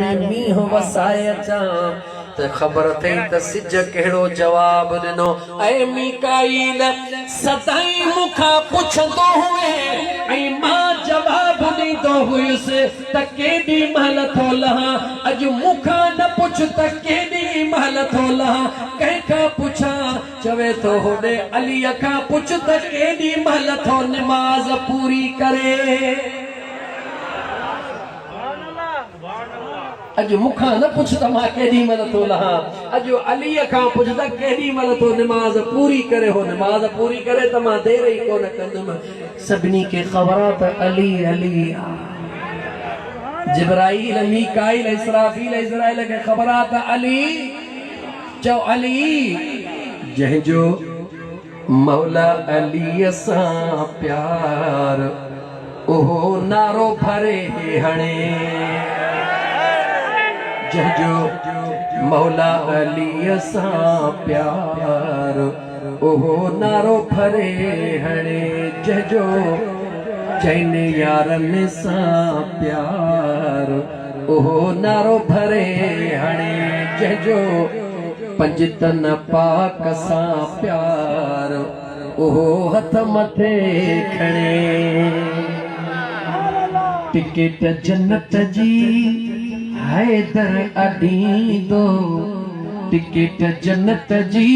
में मींह वसाए अचां त ख़बर थई त सिज कहिड़ो जवाब ॾिनो। ऐं मीकाईल सदाई मूंखां पुछंदो हुए ऐं मां जवाब ॾींदो हुयुसि त केॾी महिल थो लहां। अॼु मूंखां न पुछ त केॾी महिल थो लहां। कंहिंखां पुछां चवे थो होॾे अलीअ खां पुछ त केॾी महिल थो निमाज़ पूरी करे। अॼु मूंखां न पुछ त मां केॾी महिल थो लहां। अॼु अलीअ खां पुछ त केॾी महिल थो निमाज़ पूरी करे। हो निमाज़ पूरी करे त मां देर ई कोन कंदुमि। सभिनी खे ख़बर आहे त अली अली आहे। जिब्राईल मीकाईल इसराफील इज़राइल खे ख़बर आहे त अली चओ अली जंहिंजो मौला अलीअ सां प्यार उहो नारो भरे हणे। जंहिंजो मौला अलीअ सां प्यार उहो नारो भरे हणे। जंहिंजो जैन यारनि सां प्यार उहो नारो भरे हणे। जंहिंजो पंजतन पाक सां प्यार उहो हथ मथे खणे। टिकट जन्नत जी हैदर अॾींदो। टिकट जन्नत जी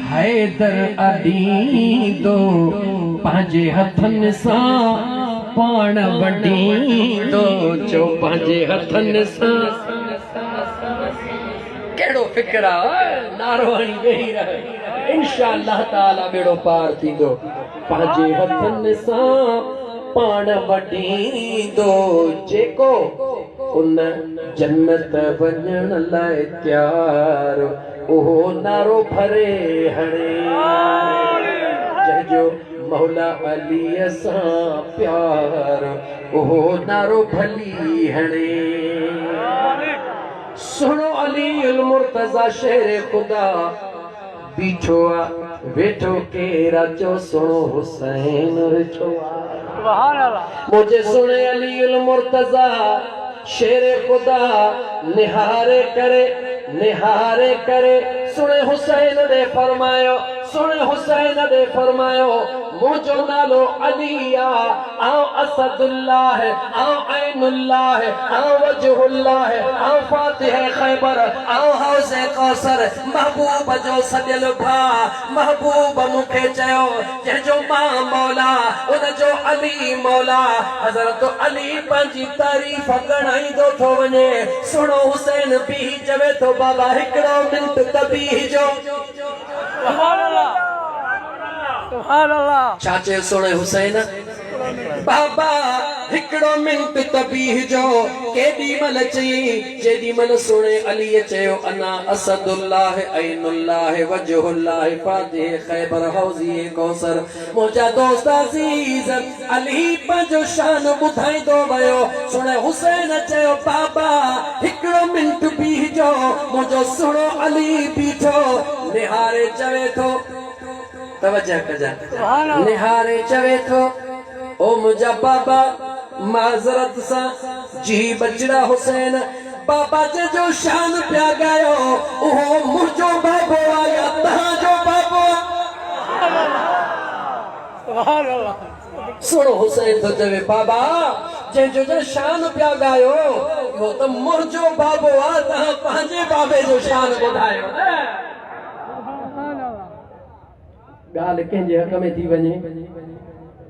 हैदर अॾींदो। पंहिंजे हथनि सां पाण वॾींदो। चो पंहिंजे हथनि सां केड़ो फिक्र आहे। नारो हणी वेही रहे इंशाअल्लाह ताला बेड़ो पार थींदो। पंहिंजे हथनि सां पाण वॾींदो। जेको उन जन्नत वञण लाइ तयार उहो नारो भरे हणे। जंहिंजो मौला अलीअ सां प्यार उहो नारो भली हणे। सुनो अली उल मुर्तज़ा शेर खुदा बीठो आहे वेठो केरा चो सुनो हुसैन वेठो आहे। सुभान अल्लाह। मुझे सुने अली उल मुर्तज़ा शेर खुदा निहारे करे सुने हुसैन दे फरमायो। सुने हुसैन दे फरमायो मुझो नालो अली आओ असदुल्लाह आओ ऐनुल्लाह आओ वजहुल्लाह आओ फातिह खैबर आओ हौज़े कौसर। महबूब जो सदियल भा महबूब मुखे चयो जंहिंजो मां मौला उन जो अली मौला। हज़रत अली पंहिंजी तारीफ़ ॻणाईंदो थो वञे। सुनो हुसैन भी चवे थो बाबा हिकिड़ो मिंट तबीह जो। चाचे सुने हुसैन बाबा हिकिड़ो मिंट तबीह जो। केॾी महिल चई जेॾी महिल सुने अलीअ चयो अना असदुल्लाह ऐनुल्लाह वजहुल्लाह फातिह खैबर हौज़ी कौसर। मुंहिंजा दोस्त अज़ीज़ अली पंहिंजो शान ॿुधाईंदो वियो। सुने हुसैन चयो बाबा हिकिड़ो मिंट बीह जो। मुंहिंजो सुणो अली बीठो निहारे चवे थो तवज्जो कजा निहारे चवे थो ओ मुंहिंजा बाबा माज़रत सां जी बचड़ा हुसैन। बाबा जो शान पिया ॻायो उहो मुंहिंजो बाबो आहे या तव्हांजो बाबो आहे। सुनो हुसैन थो चवे बाबा जंहिंजो शान पिया ॻायो उहो त मुंहिंजो बाबो आहे। तव्हां पंहिंजे बाबे जो शान ॿुधायो। ॻाल्हि कंहिंजे हक़ में थी वञे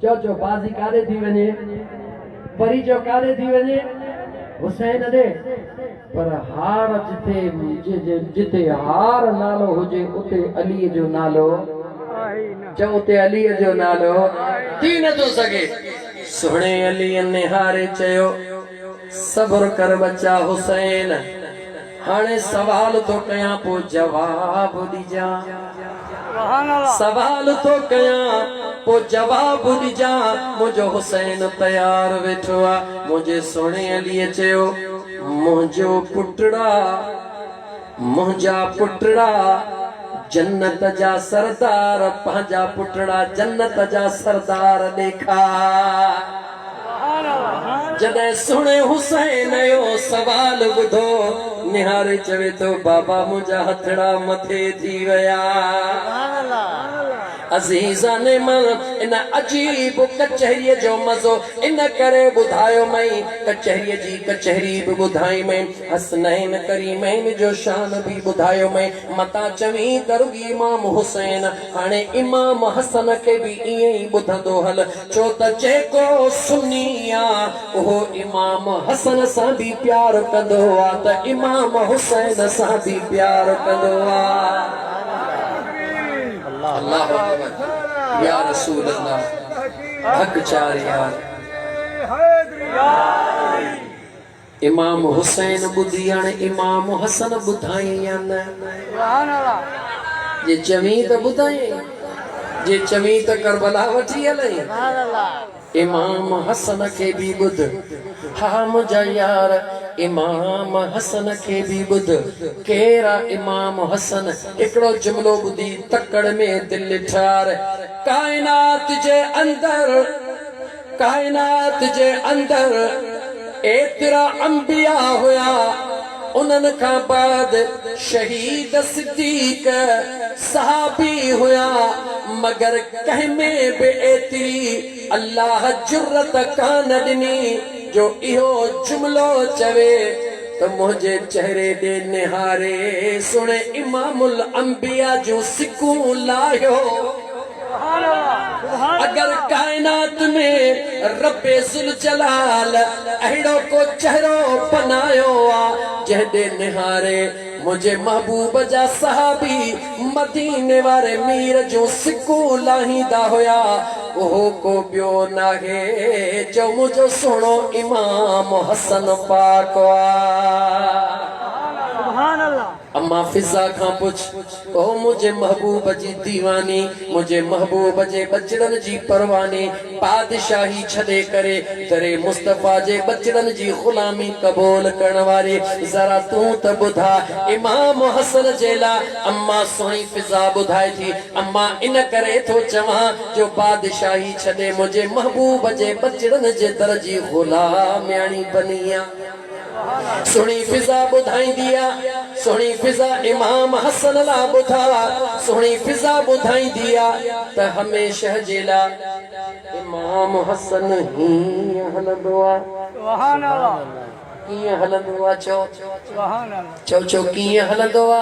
चो बाज़ी काॾे थी वञे परी चो काॾे थी वञे हुसैन ॾे। पर हार जिते हार नालो हुजे उते अलीअ जो नालो चओ उते अलीअ जो नालो थी नथो सघे। सुहिणे अलीअ निहारे चयो सब्र कर बच्चा हुसैन हाणे सवाल तो कयां पोइ जवाब ॾिजां। सवाल तो कयां पोइ जवाब ॾिजां। मुंहिंजो हुसैन तयार वेठो आहे। मुंहिंजे सुहिणे अलीअ चयो मुंहिंजा पुटड़ा जन्नत जा सरदार पंहिंजा पुटड़ा जन्नत जा सरदार ॾेखार। जॾहिं सुणे हुसैन जो सवाल ॿुधो निहारे चवे तो बाबा मुंहिंजा हथड़ा मथे थी विया अज़ीज़ा ने मन इन अजीब कचहरीअ जो मज़ो इन करे ॿुधायो मई कचहरीअ जी कचहरी बि ॿुधाई मई हसनैन करीमैन जो शान बि ॿुधायो मई मता चवी दरुगी इमाम हुसैन हाणे इमाम हसन खे बि ईअं ई ॿुधंदो हल छो त जेको सुन्नी आहे उहो इमाम हसन सां बि प्यार कंदो आहे त इमाम हुसैन सां बि प्यार कंदो आहे अल्लाह अकबर या रसूल अल्लाह हक चार यार इमाम हुसैन ॿुधी हाणे इमाम हसन ॿुधाई या न जे चवी त ॿुधाई जे चवी त करबला वठी हलई इमाम हसन खे बि ॿुध हा मुंहिंजा यार इमाम हसन खे बि ॿुध केरा इमाम हसन हिकिड़ो जुमिलो ॿुधी तकड़ में दिलि ठार काइनात जे अंदर एतिरा अंबिया हुया उन्हनि खां बाद शहीद सिद्दीक सहाबी हुया मगर कंहिं में बि एतिरी अल्लाह जुर्रत कान ॾिनी जो इहो जुमिलो चवे त मुंहिंजे चेहरे ॾे निहारे सुणे इमामुल अंबिया जो सिकूं लाहियो अगर कायनात में रब्बे जुल जलाल अहिड़ो को चेहरो बनायो आ जंहिंदे निहारे मुझे महबूब जा सहाबी मदीने वारे मीर जो सिक्को लाहींदा हुया ओहो को बियो नाहे जो मुझो सुनो इमाम हसन पाक सुभान अल्लाह अम्मा फिजा खां पुछ ओ मुझे महबूब जी दीवानी मुझे महबूब जे बचड़न जी परवानी बादशाही छदे करे दरे मुस्तफा जे बचड़न जी गुलामी कबूल करण वारी जरा तू त बुधा इमाम हसन जेला अम्मा सोई फिजा बुधाई थी अम्मा इन करे तो चवा जो बादशाही छदे मुझे महबूब जे बचड़न जे दर जी गुलामी बनिया सुनी फिजा बुधाई दिया सुनी फिजा इमाम हसन ला बुधा सुनी फिजा बुधाई दिया त हमेशा जेला इमाम हसन ही हलंदो आ सुभान अल्लाह कीअं हलंदो आ चओ सुभान अल्लाह चओ चओ कीअं हलंदो आ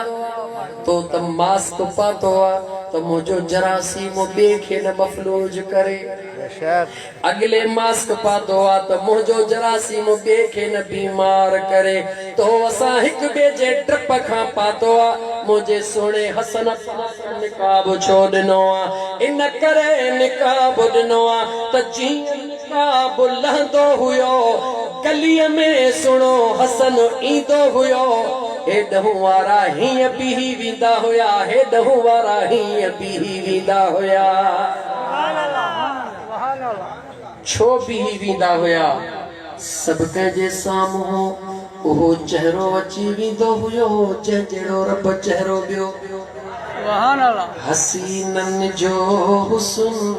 तो त मास्क पातो आ तो मुझो जरासीम बे खे न मफलूज करे अगले मास्क पातो आ तो मुझो जरासीम बे खे न बीमार करे तो असा हिक बे जे ट्रिप खां पातो आ मुझे सोने हसन निकाब छो ॾिनो आ इन करे निकाब ॾिनो आ त जीअं निकाब लहंदो हुयो गलीअ में सुनो हसन ईंदो हुयो हेॾहूं वारा हीअं बीही वेंदा हुया हेॾहूं वारा हीअं बीही वेंदा हुया छो बीही वेंदा हुया सभु कंहिंजे साम्हूं उहो चेहरो अची वेंदो हुयो जहिड़ो रब चेहरो ॿियो हसीनन जो हुस्न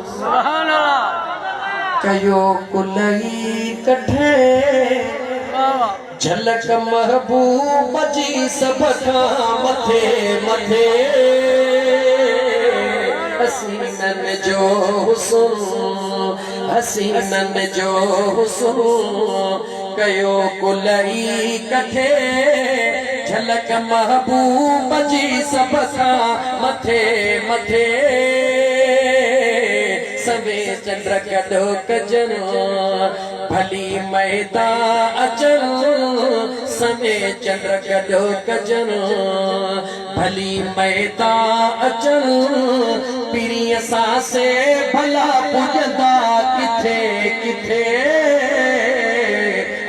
कयो कुलई कठे झलक महबूब जी सब खां मथे मथे हसीनन जो हुस्न हसीनन जो हुस्न कयो कुलई कठे झलक महबूब जी सब खां मथे मथे सवे चंद्र कढो कजन भली मैदा अचन सवे चंद्र कढो कजन भली मैदा अचन पीरीअ सां से भला पुजंदा किथे किथे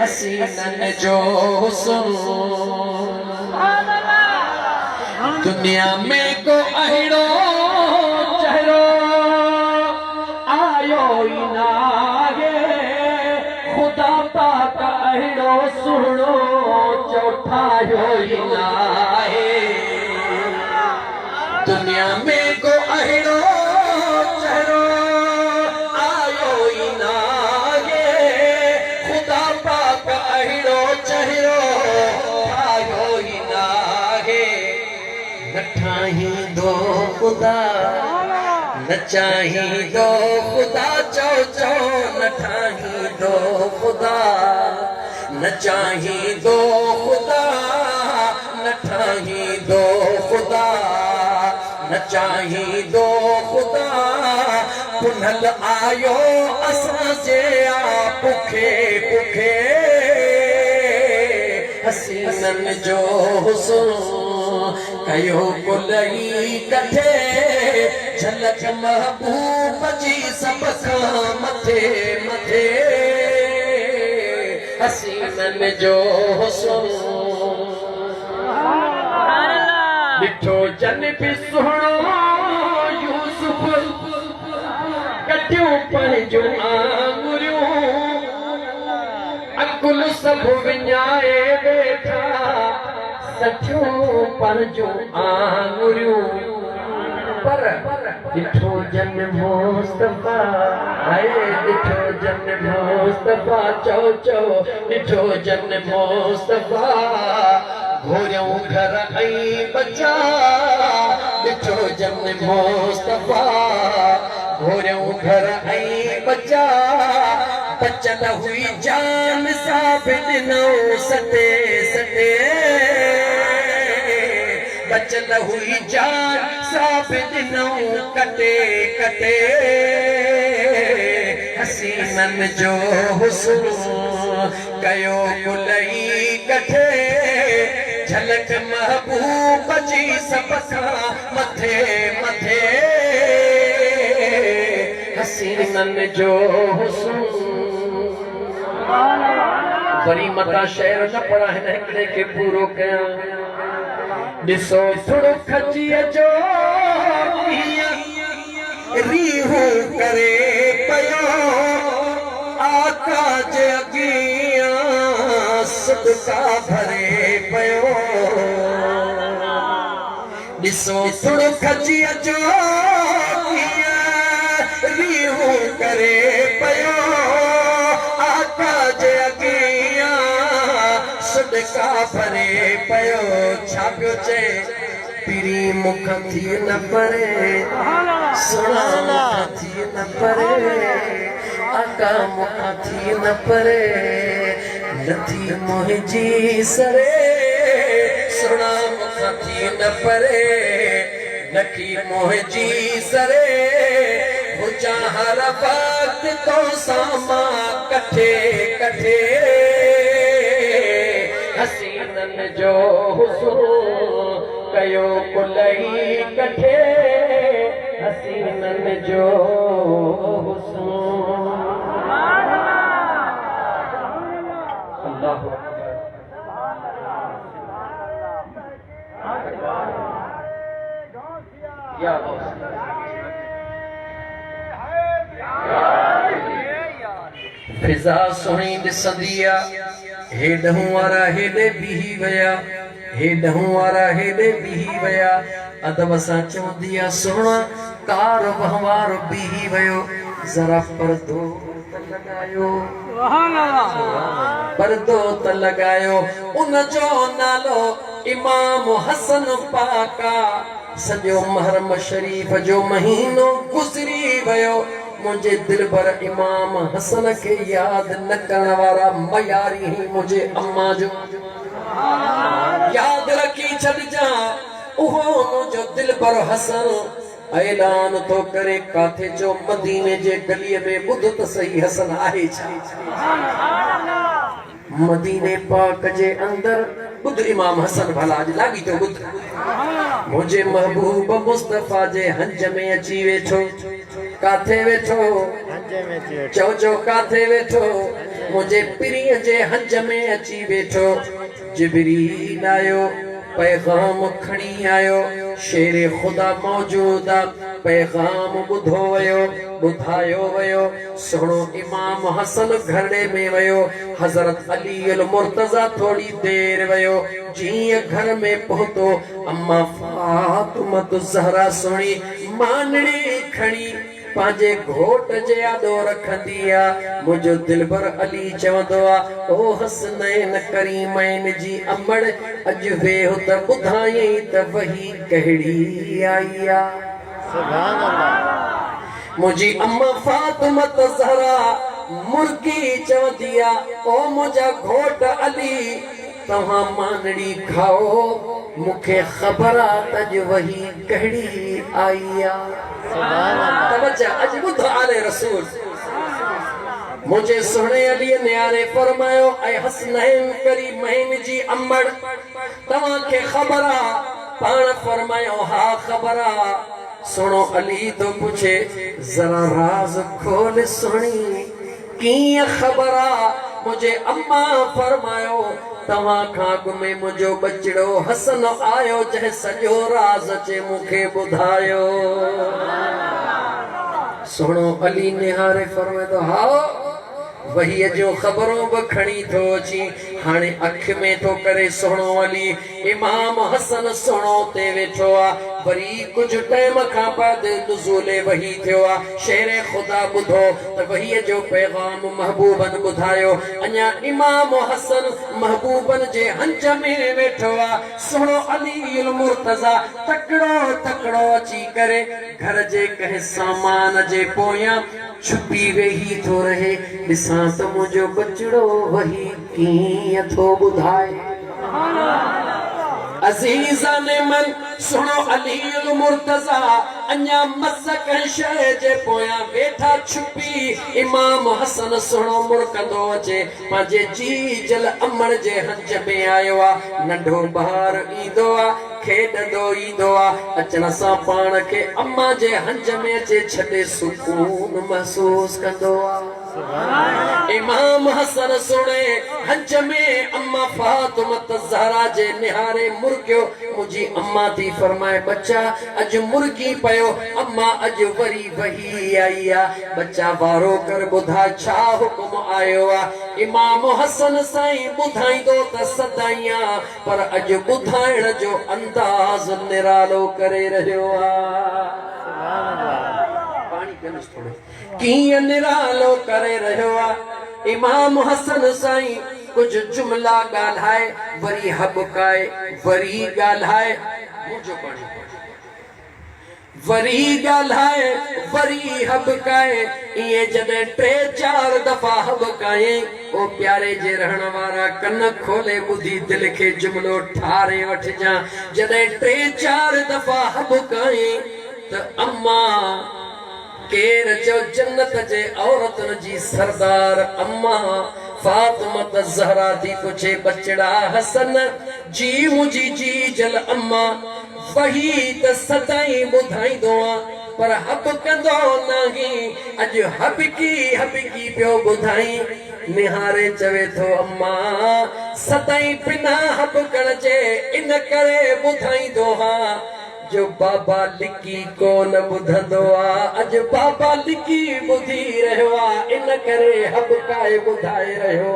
हसीनन जो हुस्न दुनिया में को अहिड़ो चेहरो आयो ई नाहे खुदा पाक अहिड़ो सुहिणो चौठायो ई नाहे दुनिया में को अहिड़ो चेहरो आयो ई नाहे खुदा ठाही दो खुदा न चाही दो खुदा चो चो न ठाही दो खुदा न चाही दो खुदा न ठाही दो खुदा न चाही दो खुदा पुनल आयो असां जे आ पुखे पुखे हसीनन जो हुस्न कयो कुलई कठे झलक महबूब जी सब खां मथे मथे हसीनन जो हुस्न ॾिठो जन बि सुहिणो यूसुफ कटियूं पंहिंजूं आङुरियूं अकुल सभु विञाए वेठा सठियूं पंहिंजूं आङुरियूं पर ॾिठो जन मुस्तफा हाय ॾिठो जन मुस्तफा चओ चओ ॾिठो जन मुस्तफा घोरियूं घर ऐं बचा ॾिठो जन मुस्तफा घोरियूं घर ऐं बचा बचल हुई जान सां बि ॾिनो सटे सटे बचल हुई जान सां बि ॾिनो कटे कटे हसीनन जो हुस्न कयो कुलई कठे झलक महबूब जी सब खां मथे मथे हसीनन जो हुस्न वरी मता शेर न पढ़ा हिन हिकिड़े खे पूरो कयां ॾिसो थोरो खचीअ जो रीहू करे पियो आका जे अॻियां सदका भरे पियो ॾिसो थोरो खचीअ जो रीहू करे पियो आका जे अॻियां सदका भरे पियो छा पियो चए पीरी मुख थी न परे सुना मुख थी न परे आका मुख थी न परे नथी मुंहिंजी सरे सुना मुख थी न परे नथी मुंहिंजी सरे हुजा हर वक्त तो सामा कठे कठे हसीनन जो हुस्न कयो कुलई कठे हसीनन जो हुस्न अल्लाह या फिजा सुणी ॾिसंदी आहे हेॾहूं वारा हेॾे बीही विया हेॾहूं वारा हेॾे बीही विया अदब सां चवंदी आहे सुहिणा कार वहवार बीही वियो ज़रा पर्दो त लॻायो पर्दो त लॻायो उन जो नालो इमाम हसन पाका सॼो मुहर्रम शरीफ़ जो महीनो गुज़री वियो मुझे दिलबर इमाम हसन के याद न करण वाला मयारी ही मुझे अम्मा जो याद रखी छड़ जा उहो मुझो दिलबर हसन ऐलान तो करे काथे जो मदीने जे गलीअ में ॿुध त सही हसन आहे छा मदीने पाक जे अंदर ॿुध इमाम हसन भला लागी तो ॿुध मुझे महबूब मुस्तफा जे हंज में अची वेठो काथे वेठो चो चो काथे वेठो मुझे पिरीअ जे हंज में अची वेठो जिब्रील आयो पैगाम खणी आयो शेर खुदा मौजूद पैगाम ॿुधो वियो ॿुधायो वियो सुहिणो इमाम हसन घरड़े में वियो हज़रत अली अल मुर्तज़ा थोड़ी देर वियो जीअं घर में पहुतो अम्मा फातिमा ज़हरा सुहिणी मानड़ी खणी पांजे घोट जे आदो रखंदी आ मुझो दिलबर अली चवंदो आ ओ हसनैन करीमैन जी अमड़ अज वेहो त ॿुधाई त वही कहिड़ी आई आ सुभान अल्लाह मुझी अम्मा फातिमा ज़हरा मुर्गी चवंदी आ ओ मुझा घोट अली तव्हां मानड़ी खाओ मुखे खबर आ त वही कहिड़ी आई आ सुभान अल्लाह तवज्जो अज ॿुध आले रसूल मुझे सुने अली न्यारे फरमायो ऐ हसनैन करीमैन जी अम्मड़ तव्हां के खबर आ पाण फरमायो हा खबर आ सुनो अली तो पूछे जरा राज खोल सुनी की खबर आ मुझे अम्मा फरमायो तव्हां खां गुमे मुझो बचड़ो हसन आयो जंहिं सॼो राज चे मुखे ॿुधायो सुनो अली निहारे फरमाए तो हा वही जो खबरों बखणी थो अची हाणे अख में तो करे सुनो अली इमाम हसन सुनो ते वेठो आ वरी कुछ टाइम खां बाद नुज़ूले वही थियो आ शेर खुदा बुधो त वही जो पैगाम महबूबन बुधायो अञा इमाम हसन महबूबन जे हंज में वेठो आ सुनो अली अल मुर्तजा तकड़ो तकड़ो अची करे घर जे कह सामान जे पोयां छुपी वेही थो रहे ॾिसां त मुझो बचड़ो वही कीअं थो ॿुधाए अजीज़ा ने मन सुनो अली अल मुर्तजा अन्या मसक शय जे पोया वेठा छुपी इमाम हसन सुनो मुरकंदो अचे पांजे जी जल अमर जे हंज में आयो आ नंढो ॿार ईंदो आ खेॾंदो ईंदो आ अचण सां पाण खे अम्मा जे हंज में अचे छॾे सुकून महसूस कंदो आ इमाम हसन सुने हंज में अम्मा फातिमा ज़हरा जे निहारे मुर्गियो मुझी अम्मा थी फरमाए बच्चा अज मुर्गी पयो अम्मा अज वरी वही आई आ बच्चा वारो कर ॿुधा छा हुकुम आयो आ इमाम हसन साईं ॿुधाईंदो त सदाईं आ पर अज ॿुधाइण जो अंदाज़ निरालो करे रहियो आ कीअं निरालो करे रहियो आ इमाम हसन साईं कुछ जुमला ॻाल्हाए वरी हबकाए वरी ॻाल्हाए मुंहिंजो पाणी वरी ॻाल्हाए वरी हबकाए इहे जॾहिं 3-4 दफ़ा हबकाए ओ प्यारे जे रहण वारा कन खोले ॿुधी दिलि खे जुमलो ठारे वठिजां जॾहिं 3-4 दफ़ा हबकाए त अम्मा केर जो जन्नत जे औरतन जी सरदार अम्मा फातिमा ज़हरा थी पूछे बचड़ा हसन जी मुझी जी जल अम्मा वही त सदाईं ॿुधाईंदो आ पर हबकंदो नहीं अज हबकी पियो ॿुधाई निहारे चवे थो अम्मा सदाईं बिना हबकण जे इन करे ॿुधाईंदो हा जो बाबा लिकी कोन ॿुधंदो आ अज बाबा लिकी ॿुधी रहियो आ इन करे हबकाए ॿुधाए रहियो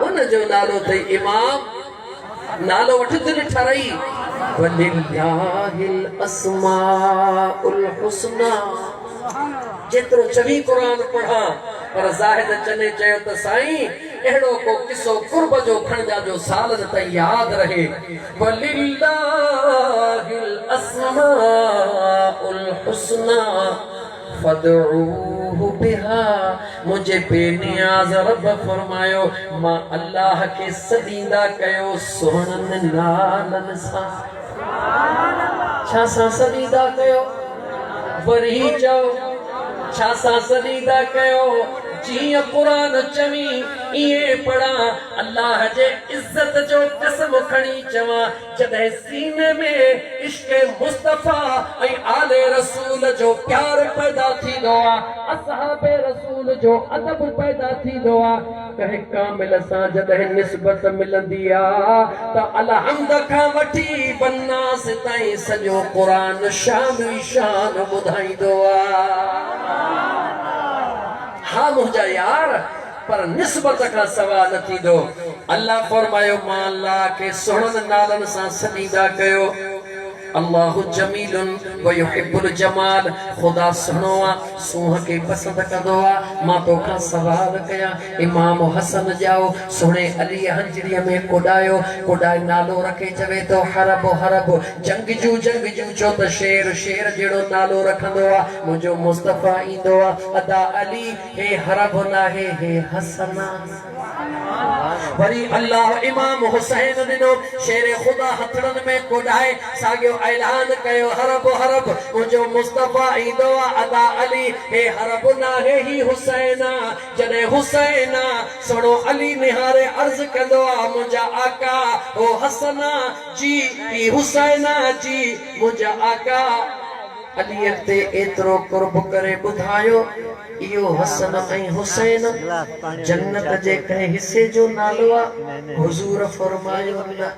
उन जो नालो अथई इमाम नालो वठ दिलि ठाराई वलिल्लाहिल अस्माउल हुस्ना जेतिरो चवी कुरान पढ़ा पर ज़ाहिद चने चयो त साईं अहिड़ो को किसो कुर्ब जो खणजा जो सालन ताईं यादि रहे वलिल्लाहिल अस्माउल हुस्ना फदऊहु बिहा मुझे बेनियाज़ रब फरमायो मां अल्लाह के सदीदा कयो सोहणन नालन सां छा सां सदीदा कयो वरी चओ छा सां सदीदा कयो जिया कुरान चवी ये पढ़ा अल्लाह जे इज्जत जो कसम खणी चवा जदे सीने में इश्क मुस्तफा ऐ आले रसूल जो प्यार पैदा थी दोआ असहाबे रसूल जो अदब पैदा थी दोआ कहे कामिल सा जदे निस्बत मिलंदी आ त अलहमद खां वठी बनास ताईं सजो कुरान शान शान बुधाई दोआ हाँ मुझा यार पर निस्बत का सवाल थी दो अल्लाह फरमायो मां अल्लाह के सुणन नालन सां सदीदा कयो अल्लाहु जमीलुन व युहिब्बुल जमाल। खुदा सुनोआ सूह के पसंद कदोआ। मां तो का सवाल कया इमाम हसन जाओ सुने अली हंजरी में कोडायो कोडाय नालो रखे चवे तो हरब हरब जंग जू चो तो शेर शेर जेड़ो नालो रखंदो आ मुझो मुस्तफा इंदो आ अदा अली हे हरब ना हे हसना। वरी अल्लाह इमाम हुसैन दिनो शेर खुदा हथड़न में कोडाए सागियो ऐलान कयो हरब हरब मुझो मुस्तफा इंदो आ अदा अली हे हरब ना ही हुसैना। जने हुसैना सुनो अली निहारे अर्ज कंदो आ मुझा आका ओ हसना जी ही हुसैना जी मुझा आका। अली ते एतरो कुर्ब करे बुधायो इयो हसन ऐं हुसैन जन्नत जे कहीं हिस्से जो नालो आ। हुजूर फरमायो न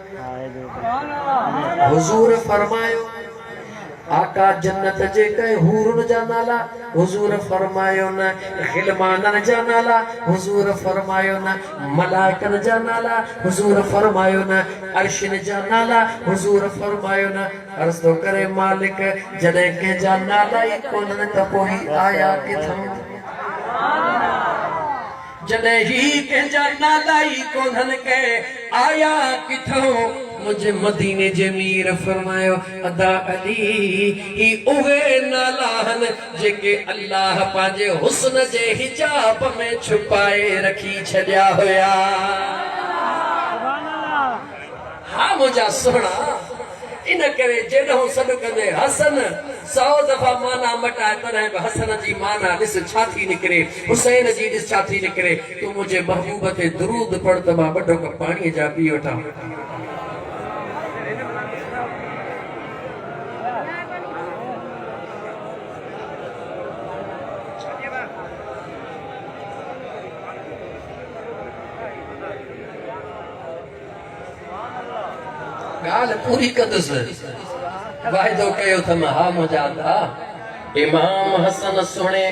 हुजूर फरमायो आका जन्नत जे कहीं हूरन जा नाला हुजूर फरमायो न खिलमानन जा नाला हुजूर फरमायो न मलाइकन जा नाला हुजूर फरमायो न अर्शिन जा नाला हुजूर फरमायो न। अर्ज तो करे मालिक जने के जा नाला ही कोन त पोही आया किथां जने ही के जा नाला ही कोन के आया किथां। मुझे मदीने जे मीर फरमायो अदा अली ही उहे नालाहन जेके अल्लाह पांजे हुस्न जे हिजाब में छुपाए रखी छड़िया होया। हाँ मुझा सोना इन करे जेडो सद कंदे हसन 100 दफा माना मटाए तने हसन जी माना दिस छाती निकरे हुसैन जी दिस छाती निकरे। तू मुझे महबूब ते दुरूद पढ़ त मां बड़ो कप पानी जा पी वठा। गाल पूरी कदस वायदो कयो थम हा मुजादा। इमाम हसन सुने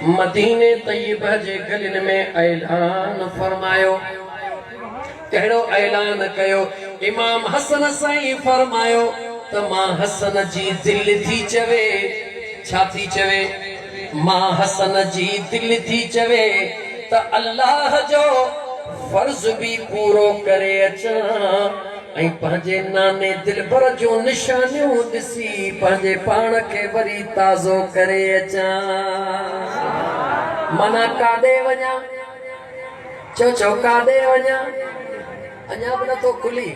मदीने तय्यबा जे गलिन में ऐलान फरमायो। कहिड़ो ऐलान कयो इमाम हसन साईं फरमायो त मां हसन जी दिल थी चवे छा थी चवे मां हसन जी दिल थी चवे त अल्लाह जो फर्ज भी पूरो करे अचा ऐं पंहिंजे नाने दिलबर जो निशानियूं ॾिसी पंहिंजे पाण खे वरी ताज़ो करे अचां। माना काॾे वञा चओ काॾे वञा अञा बि नथो खुली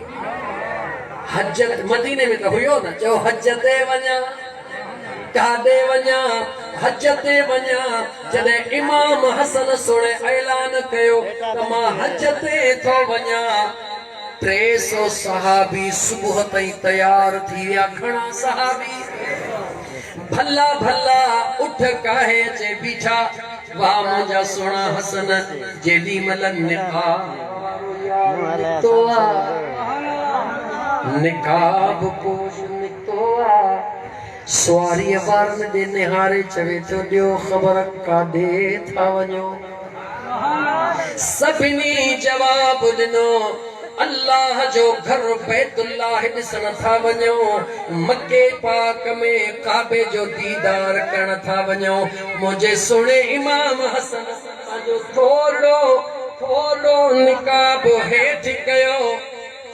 हज मदीने में त हुयो न चओ हज ते वञा काॾे वञा हज ते वञा। जॾहिं इमाम हसन सुणे ऐलान कयो त मां हज ते थो वञा 300 सहाबी सुबह ताईं तैयार थी विया। घणा सहाबी भला भला उठ काहे जे बीठा वाह मुंहिंजा सोना हसन जेॾी महिल निकाब पोश निकितो आ सवारी वारनि ॾे निहारे चवे थो ॾियो ख़बर काॾे था वञो। सभिनी जवाब ॾिनो अल्लाह जो घर बैतुल्लाह ॾिसण था वञो मके पाक में काबे जो दीदार करण था वञो। मुझे सुने इमाम हसन जो थोड़ो निकाब हेठि कयो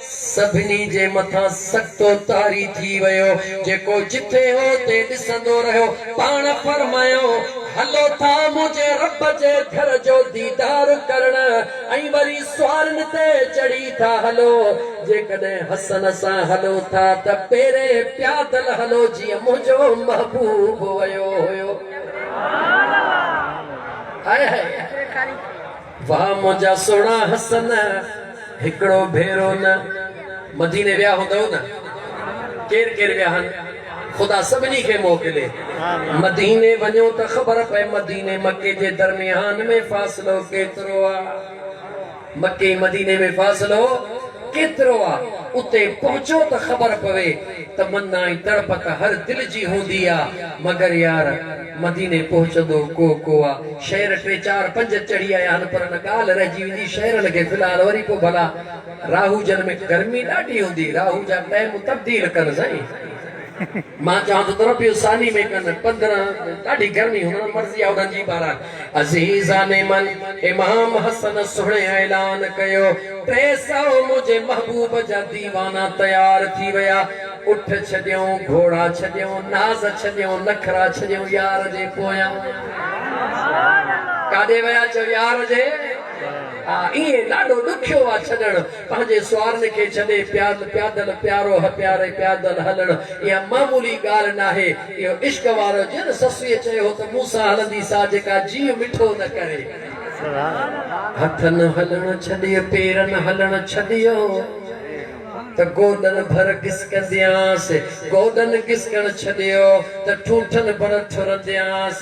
सभिनी जे मथा सख्तो तारी थी वयो। जेको जिथे हो ते ॾिसंदो रहियो पाण फरमायो हलो था मुझे रब जे घर जो दीदार करण ऐं वरी सुवारन ते चढ़ी था हलो। जेकॾहिं हसन सां हलो था त पेरे प्यादल हलो जीअं मुंहिंजो महबूब वयो हुयो। हाय हाय वाह मुंहिंजा सोना हसन हिकिड़ो भेरो न मदीने विया हूंदव न केर केर विया आहिनि खुदा सभिनी खे मोकिले मदीने वञो त ख़बर पए मदीने मके जे दरमियान में फ़ासिलो केतिरो आहे। मके मदीने में फ़ासिलो केतिरो आहे उते पहुचो त ख़बर पवे तमन्ना ऐं तड़प त हर दिल जी हूंदी आहे मगर यार मदीने पहुचंदो को आहे। शहर 3 4 5 चढ़ी आया आहिनि पर न ॻाल्हि रहिजी वेंदी शहरनि खे फ़िलहाल वरी पोइ भला राहू जन में गर्मी ॾाढी हूंदी राहू जा टाइम तब्दील कर साईं मां चाहूं तो तरफ सानी में कन 15 ॾाढी गर्मी हुन मर्ज़ी आ उन्हनि जी बारात अज़ीज़ाने मन इमाम हसन सुणे ऐलान कयो 300 मुझे महबूब जा दीवाना तैयार थी वया उठ छॾियो घोड़ा छॾियो नाज़ छॾियो नखरा छॾियो यार जे पोयां काॾे वया चो यार जे इहे ॾाढो ॾुखियो आहे छॾणु पंहिंजे सुवारनि खे छॾे प्यादल प्यारो प्यारे प्यादल हलणु इहा मामूली ॻाल्हि न आहे इहो इश्क वारो जिन ससुअ चयो त मूंसां हलंदी सा जेका जीउ मिठो न करे हथ न हलणु छॾियो पेर न हलणु छॾियो त गोडन भर गिसकंदियास गोडन गिसकण छॾियो त ठूठन भर थुरंदियास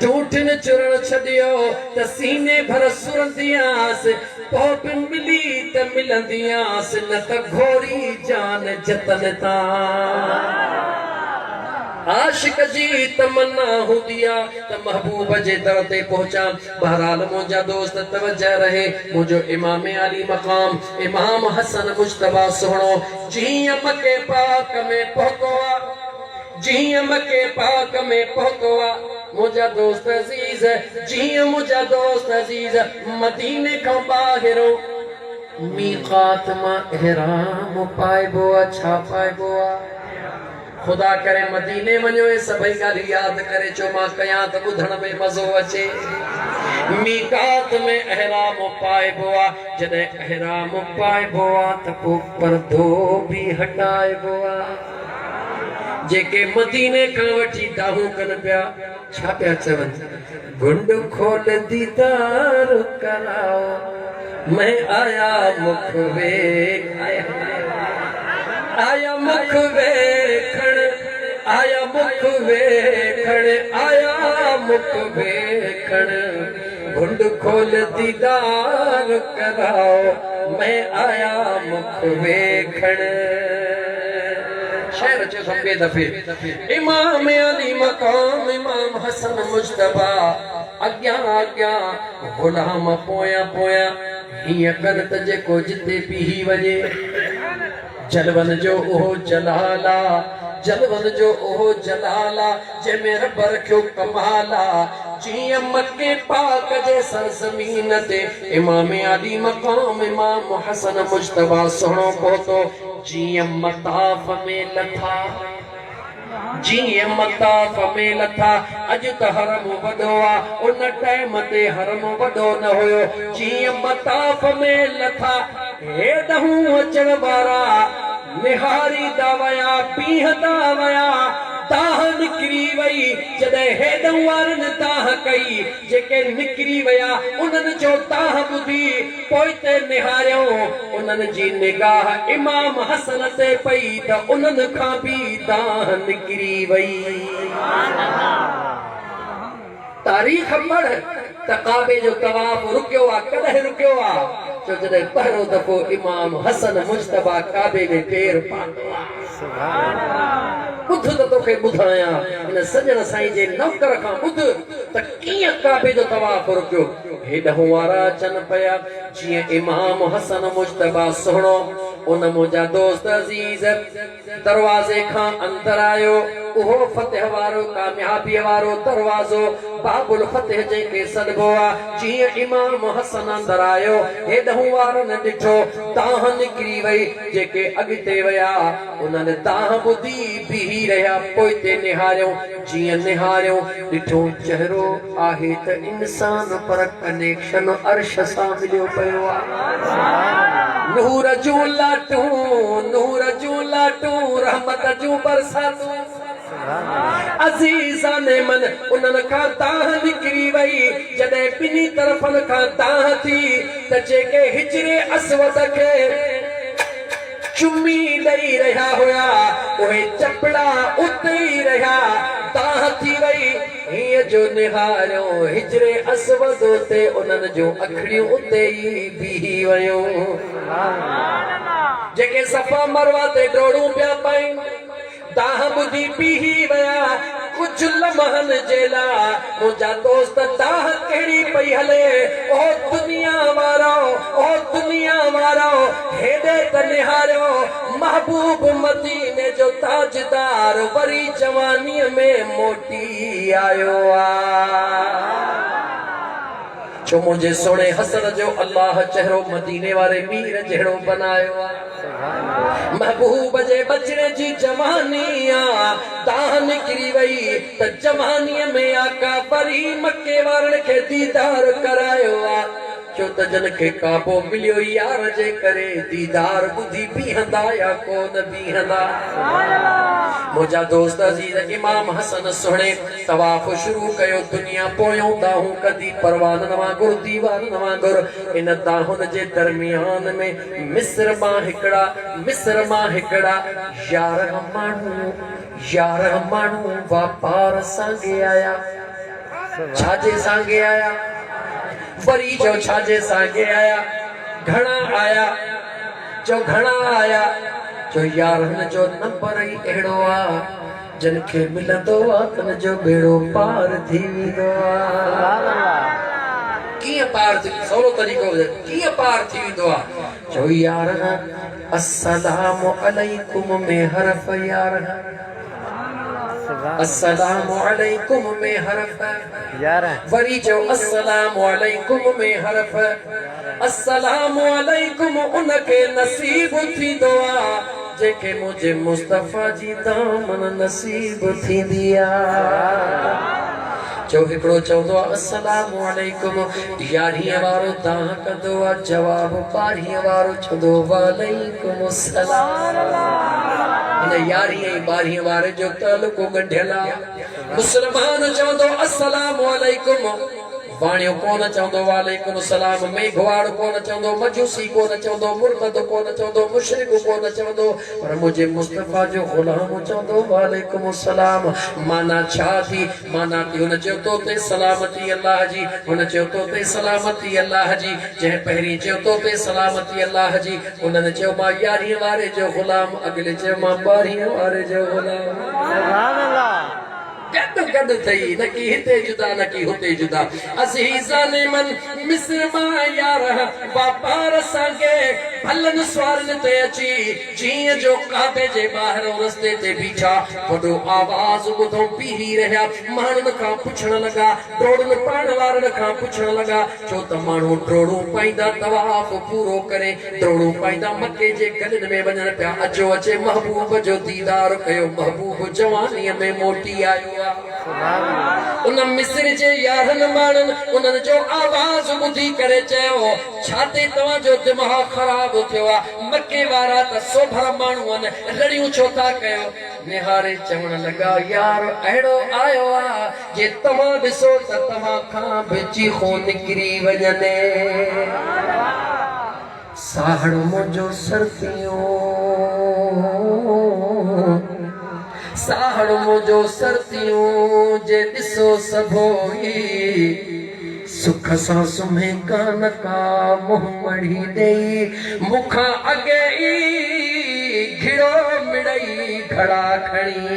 ठूठन चुरण छॾियो त सीने भर सुरंदियास पोइ बि मिली त मिलंदियास न त घोड़ी जान जतन तां आशिक जी तमन्ना हूंदी आहे त महबूब जे दर ते पहुचा बहरहाल मुंहिंजा दोस्त तवज्जो रहे मुंहिंजो इमाम आली मक़ाम इमाम हसन मुश्तबा सुहिणो जीअं मके पाक में पहुतो आहे जीअं मके पाक में पहुतो आहे मुंहिंजा दोस्त अज़ीज़ जीअं मुंहिंजा दोस्त अज़ीज़ मदीने खां ॿाहिरो मीक़ात मां इहराम पाइबो आहे छा पाइबो आहे खुदा करे मदीने वञो सभई ॻाल्हि यादि करे चो मां कयां त ॿुधण में मज़ो अचे मीक़ात में इहराम पाइबो आहे जॾहिं इहराम पाइबो आहे त पोइ पर्दो बि हटाइबो आहे जेके मदीने खां वठी दाहूं कनि पिया छा पिया चवनि गुंड खोल दीदार कराओ मैं आया मुख वे आया मुख वेखण आया मुख वेखण आया मुख वेखण घुंड खोल दीदार कराओ मैं आया मुख वेखण शेर चे संगे दफे इमाम अली मकाम इमाम हसन मुश्तबा अग्या अग्या गुलाम पोया पोया हीअं कर त जेको जिते पीही वञे जलवन जो ओहो जलाला जलवन जो ओहो जलाला जंहिंमें रब रखियो कमाला जीअं मके पाक जे सरज़मीन ते इमाम आली मक़ाम इमाम हसन मुश्तबा सुहिणो पहुतो जीअं मताफ़ में लथा जीअं मताफ़ में लथा अॼु त हरम वॾो आहे उन टाइम ते हरम वॾो न हुयो जीअं मताफ़ में लथा हेॾहूं अचण वारा निहारी दा वया पीहंदा वया ताह निकिरी वई जॾहिं हेॾहूं वारनि ताह कई जेके निकिरी वया उन्हनि जो ताह ॿुधी पोइ ते निहारियो उन्हनि जी निगाह इमाम हसन ते पई त उन्हनि खां बि ताह निकिरी वई तारीख़ पढ़ त काबे जो तवाफ़ रुकियो आहे कॾहिं रुकियो आहे छो जॾहिं पहिरियों दफ़ो इमाम हसन मुश्तबा काबे में पेर पातो ॿुध त तोखे ॿुधायां हिन सजण साईं जे नौकर खां ॿुध त कीअं काबे जो तवाफ़ रुकियो हेॾहूं वारा अचनि पिया जीअं इमाम हसन मुश्तबा सुहिणो उन मुंहिंजा दोस्त अज़ीज़ दरवाज़े खां अंदर आयो उहो फतेह वारो कामयाबीअ वारो दरवाज़ो बाबुल फतेह जंहिंखे सॾिबो आहे जीअं इमाम हसन अंदर आयो हेॾहूं वारनि ॾिठो ताह निकिरी वई जेके अॻिते विया उन्हनि ताह ॿुधी बीही रहिया पोइ ते निहारियो जीअं निहारियो ॾिठो चहिरो आहे त इंसान पर कनेक्शन अर्श सां मिलियो पियो आहे नूर जूं लाटूं रहमत जूं बरसातूं अज़ीज़ाने मन उन्हनि खां ताह निकिरी वई जॾहिं ॿिन्ही तरफ़नि खां ताह थी त जेके हिजरे अस्वद खे चुमी ॾेई रहिया हुया उहे चपड़ा उते ई रहिया ताह थी वई हीअं जो निहारियो हिजरे अस्वद ते उन्हनि जूं अखियूं उते ई बीही वयूं जेके सफ़ा मरवा ते डोड़ूं पिया पाइनि ताह ॿुधी बीही विया कुछ लम्हन जेला मुझा दोस्त ताह केड़ी पई हले ओ दुनिया वारो हेदे तनिहारो महबूब मदीने जो ताजदार वरी जवानी में मोटी आयो छो मुझे सोने हसन जो अल्लाह चेहरो मदीने वाले मीर जहिड़ो बनायो महबूब जे बचने जी जवानी ताह निकरी वई त जवानी में आका वरी मक्के वारन के दीदार करायो छो त जन के काबो मिलियो यार जे करे दीदार बुधी बीहंदा या कोन बीहंदा मुझा दोस्त अजीज इमाम हसन सुने तवाफ शुरू कयो दुनिया पोयों दाहूं कदी परवान नवा गुर दीवान नवा गुर इन दाहुन जे दरमियान में मिस्र मां हिकड़ा 11 माण्हू वापार सांगे आया छाजे सांगे आया वरी जो छाजे सांगे आया घणा आया जो 11 जो नंबर ही एड़ो आ जन के मिलंदो आ तन जो बेड़ो पार थी विंदो आ कीअं पार थी सवलो तरीक़ो कीअं पार थी विंदो आ जो 11 अस्सलामु अलैकुम में हरफ 11 अस्सलामु अलैकुम में हरफ 11 वरी जो अस्सलामु अलैकुम में हरफ अस्सलामु अलैकुम उनके नसीब थी दुआ जेके मुझे मुस्तफा जी दामन नसीब थी दिया जो हिकड़ो चवंदो अस्सलामु अलैकुम 11 वारो दाह कंदो जवाब 12 वारो चवंदो वालेकुम अस्सलाम इन 11 वारे जो तालुको गढ़ियला मुसलमान चवंदो अस्सलामु अलैकुम वाणियो कोन चवंदो वालेकुम सलाम मेघवाड़ कोन चवंदो मजूसी कोन चवंदो मुर्तद कोन चवंदो मुशरिक कोन चवंदो पर मुझे मुस्तफा जो गुलाम चवंदो वालेकुम सलाम माना छा थी माना थी हुन चयो तो ते सलामती अल्लाह जी हुन चयो तो ते सलामती अल्लाह जी जंहिं पहिरीं चयो तो ते सलामती अल्लाह जी उन्हनि चयो मां 11 वारे जो गुलाम अगले चयो मां 12 वारे जो गुलाम सुभान अल्लाह गड थई न की हिते जुदा न की हुते जुदा अज़ीज़ान मन मिस्र मां यार वापार संगे भलन स्वारन ते अची जीअं जो काबे जे ॿाहिरि रस्ते ते बीठा वॾो आवाज़ ॿुधो पीरी रहिया माण्हुनि खां पुछण लॻा ड्रोड़नि पाइण वारनि खां पुछण लॻा छो त माण्हू ड्रोड़ूं पाईंदा तवाफ़ पूरो करे ड्रोड़ूं पाईंदा मके जे गॾनि में वञनि पिया अचो अचे महबूब जो दीदार कयो महबूब जवानीअ में मोटी आयो उन मिस्र जे 11 माण्हुनि उन्हनि जो आवाज़ ॿुधी करे चयो छाते तव्हां जो दिमाग़ ख़राब थियो आहे मके वारा त सोभर माण्हू आहिनि लड़ियूं छो था कयो निहारे चवण लॻा यार अहिड़ो आयो आहे जे तव्हां ॾिसो त तव्हां खां बि चीखो निकिरी वञे साहड़ मुंहिंजो सर्दियों साहड़ मुझो सर्दियों जे दिसो सबोई सुख सा सुम्हे कान का मुँह मड़ी दई मुखा अगे घिड़ो मिड़ई घड़ा खड़ी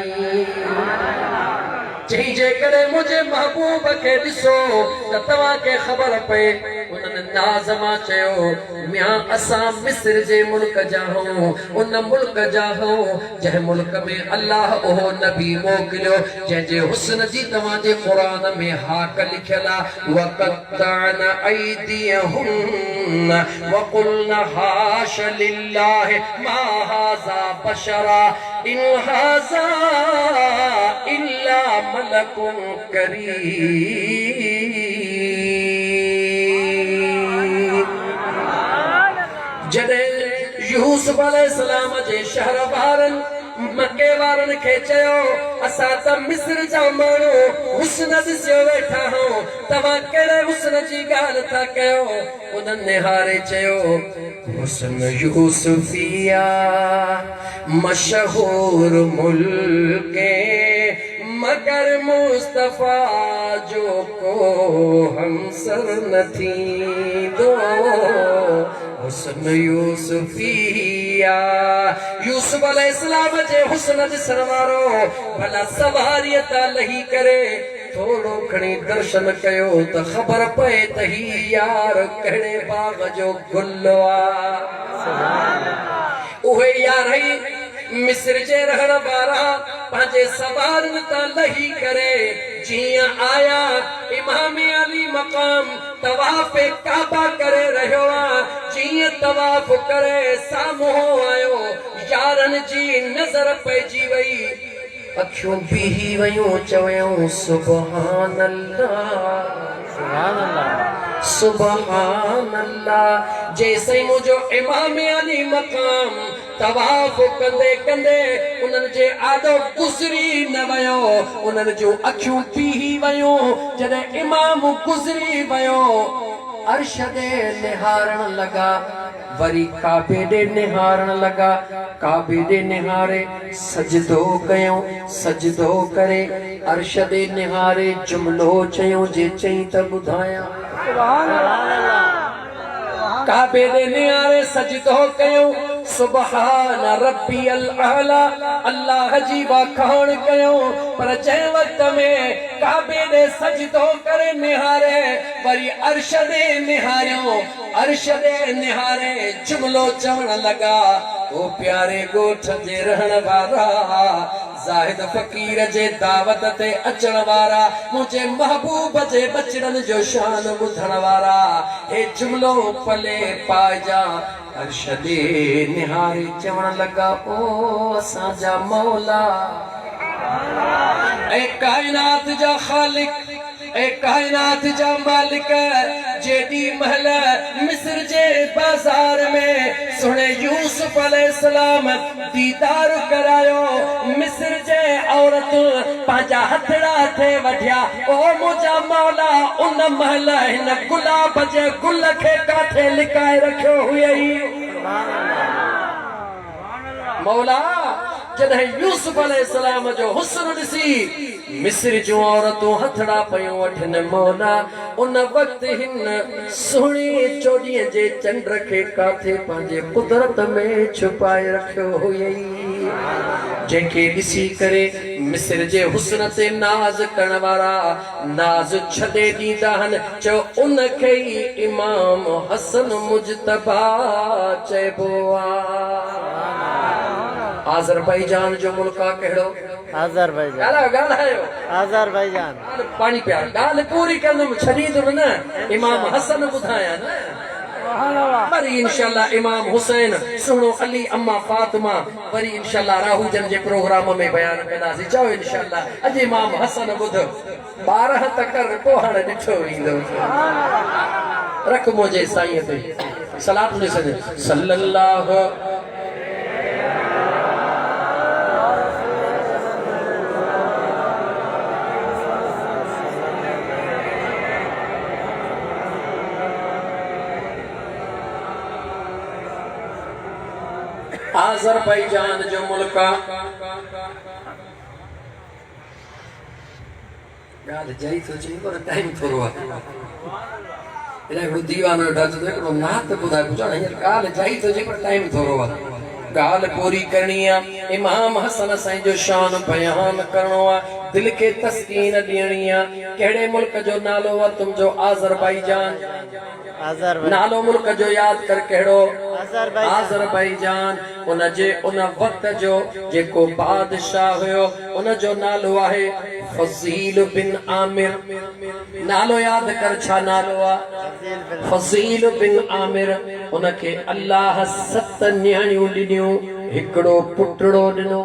चई जे करे मुझे महबूब के दिसो त तव्हां के खबर पे उन्हनि नाज़मा चयो मियां असां मिस्र जे मुल्क जा हूं उन मुल्क जा हूं जंहिं मुल्क में अल्लाह ओहो नबी मोकिलियो जंहिंजे हुस्न जी तव्हां जे क़ुरान में हाक लिखियल आहे वक़त्तअन ऐदियहुन वक़ुल्न हाश लिल्लाहि मा हाज़ा बशरा इन हाज़ा इल्ला मलकुन करीम जॾहिं यूसुफ अलैहिस्सलाम जे शहर वारनि मके वारनि खे चयो असां त मिस्र जा माण्हू हुस्न ॾिसियो वेठा आहियूं तव्हां कहिड़े हुस्न जी ॻाल्हि था कयो उन्हनि निहारे चयो हुस्न यूसुफिया मशहूर मुल्के मगर मुस्तफा जो को हमसर न थी दो हुस्न यूसुफी आ यूसुफ अलैहिस्सलाम जे हुस्न दिसण वारो भला सवारियत लही करे थोड़ो खणी दर्शन कयो त ख़बर पए त ही यार कहिड़े बाग जो गुल उहे यार मिस्र जे रहण वारा पंहिंजे सवारनि तां लही करे जियां आया इमाम अली मकाम तवाफ काबा करे रहियो आ जियां तवाफ करे साम्हूं आयो यारनि जी नज़र पइजी वई अखियूं बीही वयूं चवयूं सुभान अल्लाह सुभान अल्लाह सुभान अल्लाह जैसे मुझो इमाम अली मकाम तवाफ कंदे कंदे उन्हनि जे आदो गुज़री न वयो उन्हनि जो अखियूं पीही वयूं जॾहिं इमाम गुज़री वयो अर्श दे निहारण लगा वरी काबे दे निहारण लगा काबे दे निहारे सजदो कयो सजदो करे अर्श दे निहारे जुमलो चयो जे चई त ॿुधाया सुभान अल्लाह काबे दे निहारे सजदो कयो सुभान रब्बियल आला अल्लाह जी वाखाण कयो पर जंहिं वक्त में काबे दे सजदो करे निहारे वरी अर्श दे निहारियो अर्श दे निहारे जुमलो चवण लगा ओ प्यारे गोठ जे रहण वारा ज़ाहिद फ़कीर जे दावत ते अचण वारा मुझे महबूब जे बचड़न जो शान ॿुधण वारा हे जुमलो पले पाइजा अर्श दे निहारे चवण लगा ओ असांजा मौला ऐ कायनात जा खालिक ऐ कायनात जा मालिक जेडी महल मिस्र जे बाजार में सुने यूसुफ अलैहिस्सलाम दीदार करायो मिस्र जे औरत पांजा हथड़ा थे वठिया ओ मुझा मौला उन महल हिन गुलाब जे गुल खे काथे लिकाए रखियो हुई मौला जॾहिं यूसुफ अलैहिस्सलाम जो हुस्न ॾिसी मिस्र जूं औरतूं हथड़ा पयूं वठनि मौला उन वक्त हिन सुहिणे चोॾीअ जे चंड खे काथे पंहिंजे कुदरत में छुपाए रखियो हुई जंहिंखे ॾिसी करे मिस्र जे हुस्न ते नाज़ करण वारा नाज़ छॾे ॾींदा आहिनि चओ उन खे ई इमाम हसन मुजतबा चइबो आहे आज़रबाईजान जो मुल्क आहे कहिड़ो आज़रबाईजान ॻाल्हायो आज़रबाईजान पाणी पिया ॻाल्हि पूरी कंदुमि छॾींदुमि न इमाम हसन ॿुधायां न वरी इंशाअल्लाह इमाम हुसैन सुहिणो अली अम्मा फातिमा वरी इंशाअल्लाह राहूजन जे प्रोग्राम में बयान कंदासीं चओ इंशाअल्लाह अॼु इमाम हसन ॿुध 12 तकर पोइ हाणे ॾिठो वेंदो रख मुंहिंजे साईं ते सलात ॾिसजे सल्लल्लाहु आज़रबाईजान जो मुल्क ॻाल्हि जाई थो चई पर टाइम थोरो आहे हिन हिकिड़ो दीवानो ढच थो हिकिड़ो नात ॿुधाए पुछां हींअर ॻाल्हि जाई थो चई पर टाइम थोरो आहे ॻाल्हि पूरी करणी आहे इमाम हसन साईं जो शान बयान करणो आहे दिल खे तस्कीन ॾियणी आहे कहिड़े मुल्क जो नालो आहे तुंहिंजो आज़रबाईजान नालो मुल्क जो यादि कर कहिड़ो आज़रबाईजान उन वक्त जो जेको बादशाह हुयो उन जो नालो आहे फज़ील बिन आमिर नालो यादि कर छा नालो आहे फज़ील बिन आमिर उनखे अल्लाह 7 न्याणियूं ॾिनियूं हिकिड़ो पुटड़ो ॾिनो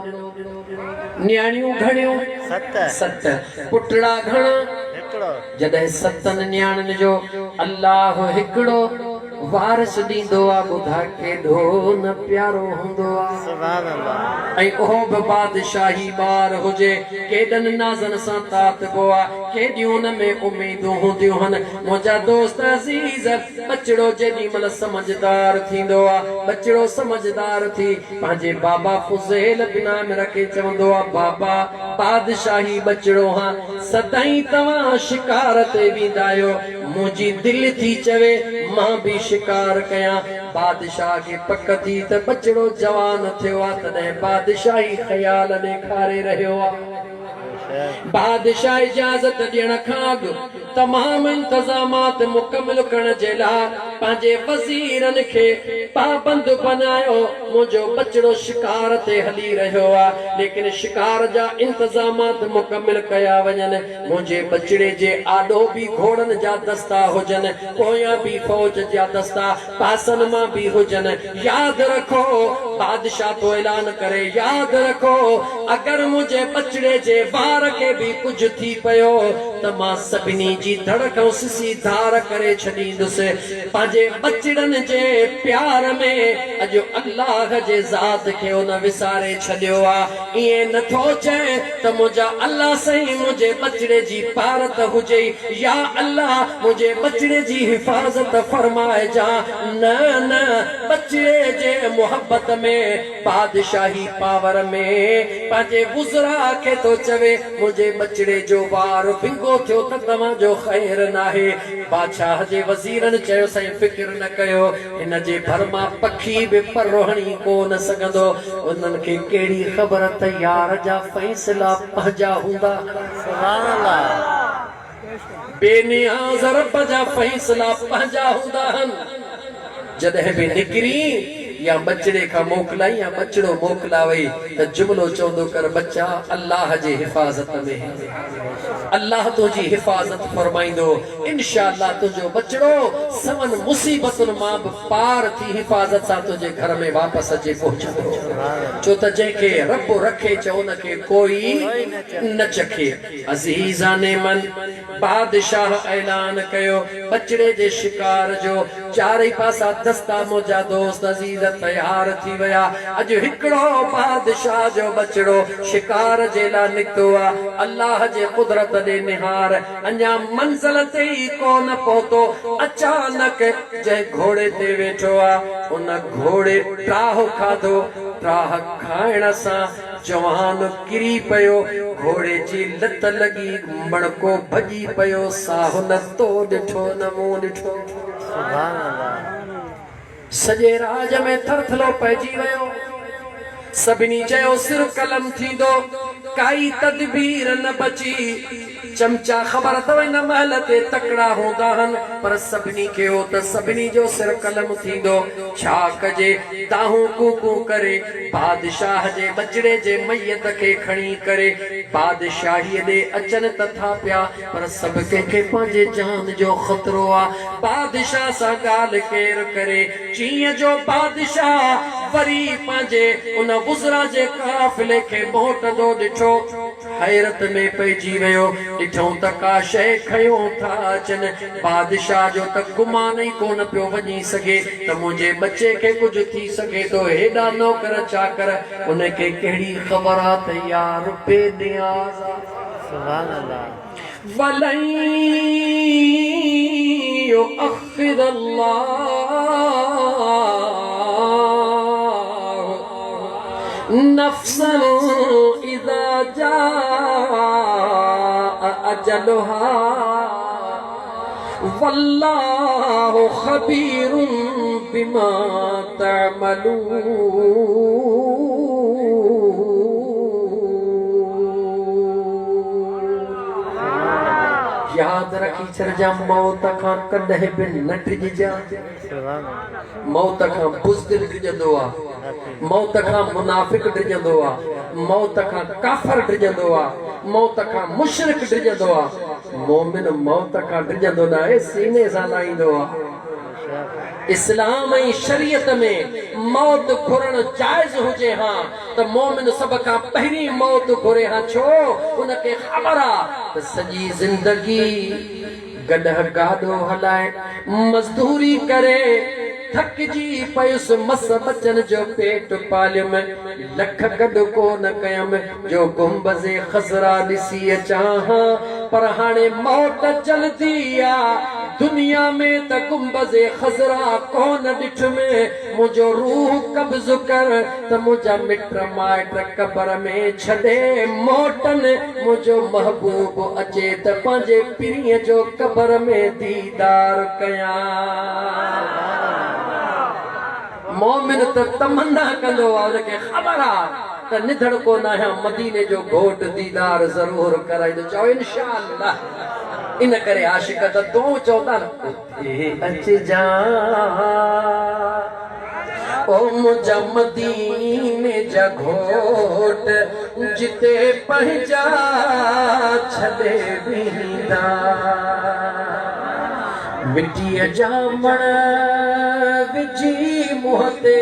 न्याणियूं घणियूं 7 पुटड़ा घणा जॾहिं 7 न्याणियुनि जो अल्लाह हिकिड़ो वारिस ॾींदो आहे ॿुधा केॾो न प्यारो हूंदो आहे सुभान अल्लाह ऐं उहो बि बादशाही ॿार हुजे केॾनि नाज़नि सां तातबो आहे केॾियूं हुन में उमेदूं हूंदियूं आहिनि मुंहिंजा दोस्त अज़ीज़ बचिड़ो जेॾी महिल समझदार थींदो आहे बचिड़ो समझदार थी पंहिंजे बाबा फुज़ैल बिन आमिर खे चवंदो आहे बाबा बादशाही बचिड़ो हा सदाईं तव्हां शिकार ते वेंदा आहियो मुझी दिल थी चवे मां भी शिकार कया बादशाह के पक थी त बचड़ो जवान थियो आ तने बादशाही ख्याल ॾेखारे रहियो आ बादशाह इजाजत ॾियण खां तमाम इंतजामात मुकम्मल करण जे लाइ पंहिंजे वज़ीरनि खे पाबंद बनायो मुंहिंजो बचड़ो शिकार ते हली रहियो आहे लेकिन शिकार जा इंतजामात मुकम्मल कया वञनि मुंहिंजे बचड़े जे आॾो बि घोड़नि जा दस्ता हुजनि पोयां बि फौज जा दस्ता पासनि मां बि हुजनि यादि रखो बादशाह तो ऐलान करे यादि रखो अगरि मुंहिंजे बचड़े जे वार के भी कुछ थी पयो त मां सभिनी जी धड़क सिसी धार करे छॾींदुसि पंहिंजे बचड़नि जे प्यार में अॼु अल्लाह जे ज़ात खे उन विसारे छॾियो आहे ईअं नथो चए त मुंहिंजा अल्लाह साईं मुंहिंजे बचड़े जी पारत हुजे या अल्लाह मुंहिंजे बचड़े जी हिफ़ाज़त फरमाए जा न न बचड़े जे मोहब्बत में बादशाही पावर में पंहिंजे गुज़रा खे तो चवे मुझे बचड़े जो वार फिंगो थियो त तव्हां जो ख़ैर नाहे बादशाह जे वज़ीरनि चयो साईं फिक्र न कयो इन जे भर मां पखी बि पर हणी कोन सघंदो उन्हनि खे कहिड़ी ख़बर त यार जा फ़ैसला पंहिंजा हूंदा सुभान अल्लाह बेनियाज़ रब जा फ़ैसला पंहिंजा हूंदा आहिनि जॾहिं बि निकिरी या बचड़े का मोकलाई या बचड़ो मोकलावे त जुमलो चौंदो कर बच्चा अल्लाह जे हिफाजत में अल्लाह तुझी हिफाजत फरमाइंदो इंशाअल्लाह तुझो बचड़ो समन मुसीबतुन मां पार थी हिफाजत सा तुझे घर में वापस अचे पहुंचंदो छो त जंहिंखे रब रखे चो न के कोई न चखे अज़ीज़ाने मन बादशाह ऐलान कयो बचड़े जे शिकार जो चारई पासा दस्ता मुंहिंजा दोस्त अज़ीज़ तैयार थी वया अॼु हिकिड़ो बादशाह जो बचड़ो शिकार जे लाइ निकितो आहे अल्लाह जे कुदरत ॾे निहार अञा मंज़िल ते ई कोन पहुतो अचानक जंहिं घोड़े ते वेठो आहे उन घोड़े त्राह खाधो त्राह खाइण सां जवान किरी पयो घोड़े जी लत लगी मणको भॼी पयो साह न तो ॾिठो न मुंहुं ॾिठो सुभान अल्लाह सॼे राज में थरथलो पइजी वियो सभिनी चयो सिर कलम थींदो काई तदबीर न बची चमचा ख़बर अथव हिन महल ते तकड़ा हूंदा आहिनि पर सभिनी खे हो त सभिनी जो सिर कलम थींदो छा कजे ताहूं कूकू करे बादशाह जे बचड़े जे मैयत खे खणी करे बादशाहीअ ॾे अचनि त था पिया पर सभु कंहिंखे पंहिंजे जान जो ख़तरो आहे बादशाह सां ॻाल्हि केरु करे चीअं जो बादशाह वरी पंहिंजे उन गुज़रा जे काफ़िले खे मोटंदो ॾिठो हैरत में पइजी वियो ॾिठो त का शइ खयो था अचनि बादशाह जो त गुमान ई कोन पियो वञी सघे त मुंहिंजे बचे खे कुझु थी सघे थो हेॾा नौकर चाकर उनखे कहिड़ी ख़बर आहे त यार बेनियाज़ सुभान अल्लाह वलन युअख़िर नफ्सन इज़ा जाअ अजलुहा वल्लाहु ख़बीरुम बिमा तअमलून याद रखी छॾिजां मौत खां कॾहिं बि न डिॼजां मौत खां बुज़दिल डिॼंदो आहे मौत खां मुनाफ़िक डिॼंदो आहे मौत खां काफ़िर डिॼंदो आहे मौत खां मुशरिक डिॼंदो आहे मोमिन मौत खां डिॼंदो न आहे सीने सां लाहींदो आहे इस्लाम ऐं शरीयत में मौत घुरण जाइज़ हुजे हां त मोमिन सभ खां पहिरीं मौत घुरे हां छो उनखे ख़बर आहे त सॼी ज़िंदगी गॾह गाॾो हलाए मज़दूरी करे थकजी पयुसि मस बचन जो पेट पालियुमि लख गॾु कोन कयमि जो गुंबज़े ख़ज़रा ॾिसी अचां पर हाणे मौत जल्दी आहे दुनिया में त गुंबज़े खज़रा कौन ॾिठ में मुझो रूह कब्ज़ कर त मुझा मिट माइट कब्र में छॾे मोटन मुझो महबूब अचे त पंहिंजे पीरीअ जो कब्र में दीदार कयां मोमिन त तमन्ना कंदो आहे उनखे ख़बर आहे त निधड़ कोन आहियां मदीने जो घोट दीदार ज़रूर कराईंदो चओ इंशाअल्लाह इन करे आशिक त तूं चवंदा न उते अचजा ओ मुझा मदीने जा घोट जिते पंहिंजा छॾे वेंदा मिटीअ जा वण विझी मुंहं ते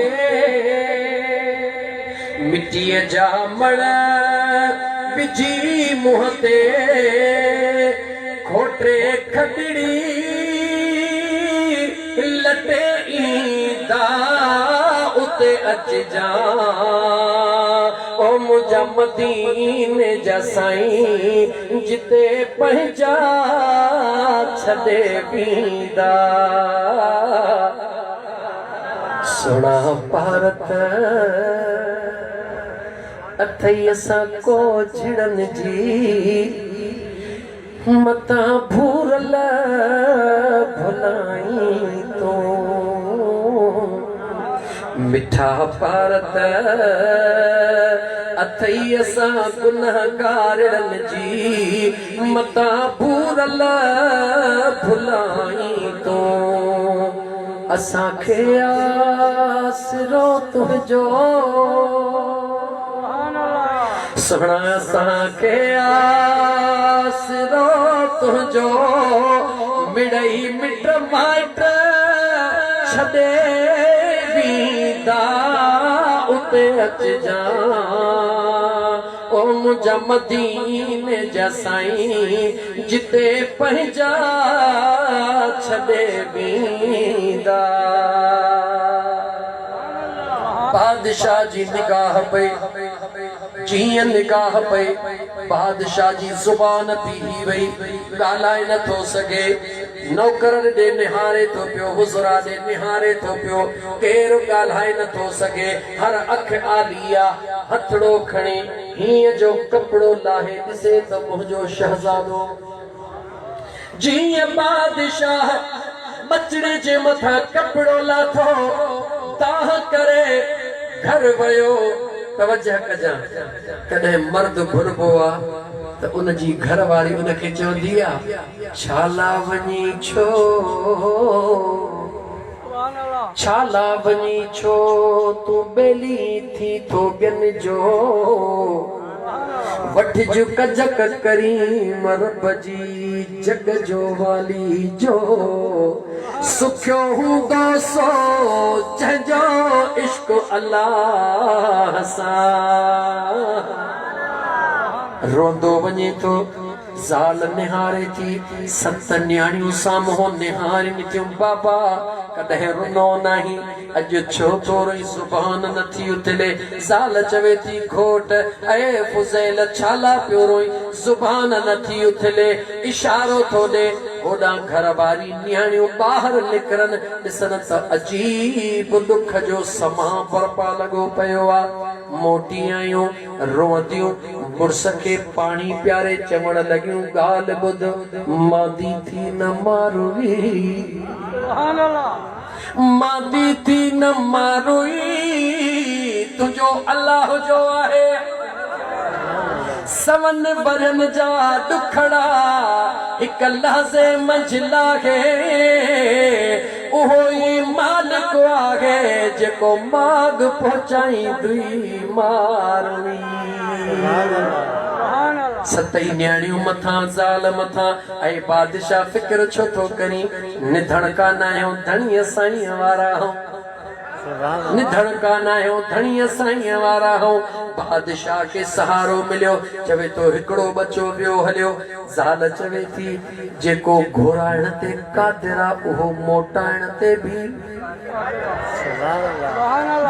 मिट्टीअ जा मण विझी मुंहं ते खोटे खटड़ी लटे ईंदा उते अचजा ओ मुझा मदीने जा साईं जिते पंहिंजा छॾे वेंदा सुना भारत अथई असां को झिड़न जी मता भूरल भुलाई तो मिठा भारत अथई असां गुनहगारन जी मता भूरल भुलाई तो असांखे आसरो तुंहिंजो सुना असांखे आसरो तुंहिंजो मिड़ई मिट माइट छॾे वेंदा उते अचजा ओ मुझा मदीने जा साईं जिते पंहिंजा छॾे वेंदा बादशाह जी निगाह पई जीअं निगाह पई बादशाह जी ज़ुबान पीही वई ॻाल्हाए नथो सघे नौकर ॾे निहारे थो पियो हुज़रा ॾे निहारे थो पियो केरु ॻाल्हाए नथो सघे हर अख आली आहे हथड़ो खणी हीअं जो कपिड़ो लाहे ॾिसे त मुंहिंजो शहज़ादो जीअं बादशाह बचड़े जे मथां कपिड़ो लाथो ताह करे घर वयो तवजह कजा कॾहिं मर्द घुरबो आहे त उनजी घरवारी उनखे चवंदी आहे छाला वञी छो छाला वञी छो तूं बेली थी थो ॿियनि जो वठ जो कजक करी मरब जी जग जो वाली जो सुखियो हूंदो सो जंहिंजो इश्क अल्लाह सां रोंदो वञे थो ज़ाल निहारे थी सत न्याणियूं साम्हूं निहारनि थियूं बाबा कॾहिं रुनो नहीं अॼु छो तोरी ज़ुबान नथी उथले ज़ाल चवे थी घोट ऐ फुज़ैल छाला पियो रोई ज़ुबान नथी उथले इशारो थो ॾे होॾां घर वारी न्याणियूं ॿाहिरि निकिरनि ॾिसनि त अजीब दुख जो समा बरपा लॻो पियो आहे मोटी आयूं रोंदियूं मुड़ुस खे पाणी प्यारे चवण लॻियूं ॻाल्हि ॿुध मादी थी न मारुई मादी थी न मारुई तुंहिंजो अल्लाह जो आहे सवन बरन जा दुखड़ा हिक लहज़े मंझि लाहे उहो ई मालिक आहे जेको माग पहुचाईंदी मारुई सतई न्याणियूं मथां ज़ाल मथां ऐं बादशाह फिक्र छो थो करी निधण कान आहियूं धणीअ साईं वारा निधण कान आहियूं धणीअ साईं वारा हूं बादशाह खे सहारो मिलियो चवे तो हिकिड़ो बच्चो ॿियो हलियो ज़ाल चवे थी जेको घुराइण ते क़ादिर आहे उहो मोटाइण ते बि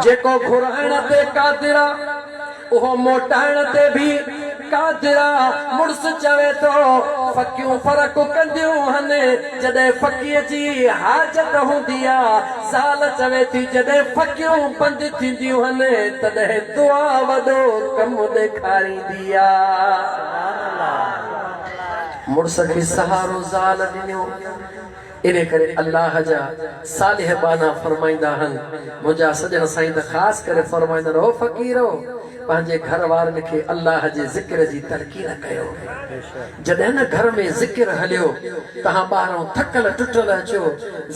जेको घुराइण ते क़ादिर आहे उहो मोटाइण ते बि कादिरा मुड़स चवे तो फकियूं फर्क कंदियूं हन जॾहिं फकीअ जी हाजत हूंदी आहे ज़ाल चवे थी जॾहिं फकियूं बंदि थींदियूं हन तॾहिं दुआ वॾो कमु ॾेखारींदी आहे मुड़स खे सहारो ज़ाल ॾिनो इन करे अल्लाह जा सालिह बाना फरमाईंदा आहिनि मुंहिंजा सजण साईं त ख़ासि करे फरमाईंदा रहो फ़क़ीरो पंहिंजे घर वारनि खे अल्लाह जे ज़िक्र जी तरक़ी न कयो जॾहिं न घर में ज़िक्र हलियो तव्हां ॿाहिरों थकल टुटल अचो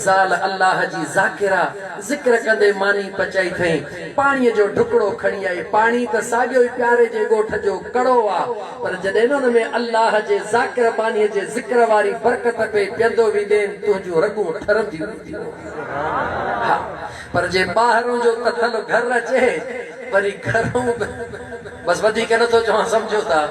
ज़ाल अल्लाह जी ज़ाकिरा ज़िक्र कंदे मानी पचाई अथई पाणीअ जो ढुकड़ो खणी आई पाणी त साॻियो ई प्यारे जे ॻोठ जो कड़ो आहे पर जॾहिं न हुन में अल्लाह जे ज़ाकिर बानीअ जे ज़िक्र वारी बरकत पे पीअंदो वेंदे तुंहिंजूं रगूं ठरंदियूं वेंदियूं हा पर जे ॿाहिरों जो कथल घर अचे वरी घरों बस वधीक नथो चवां सम्झो था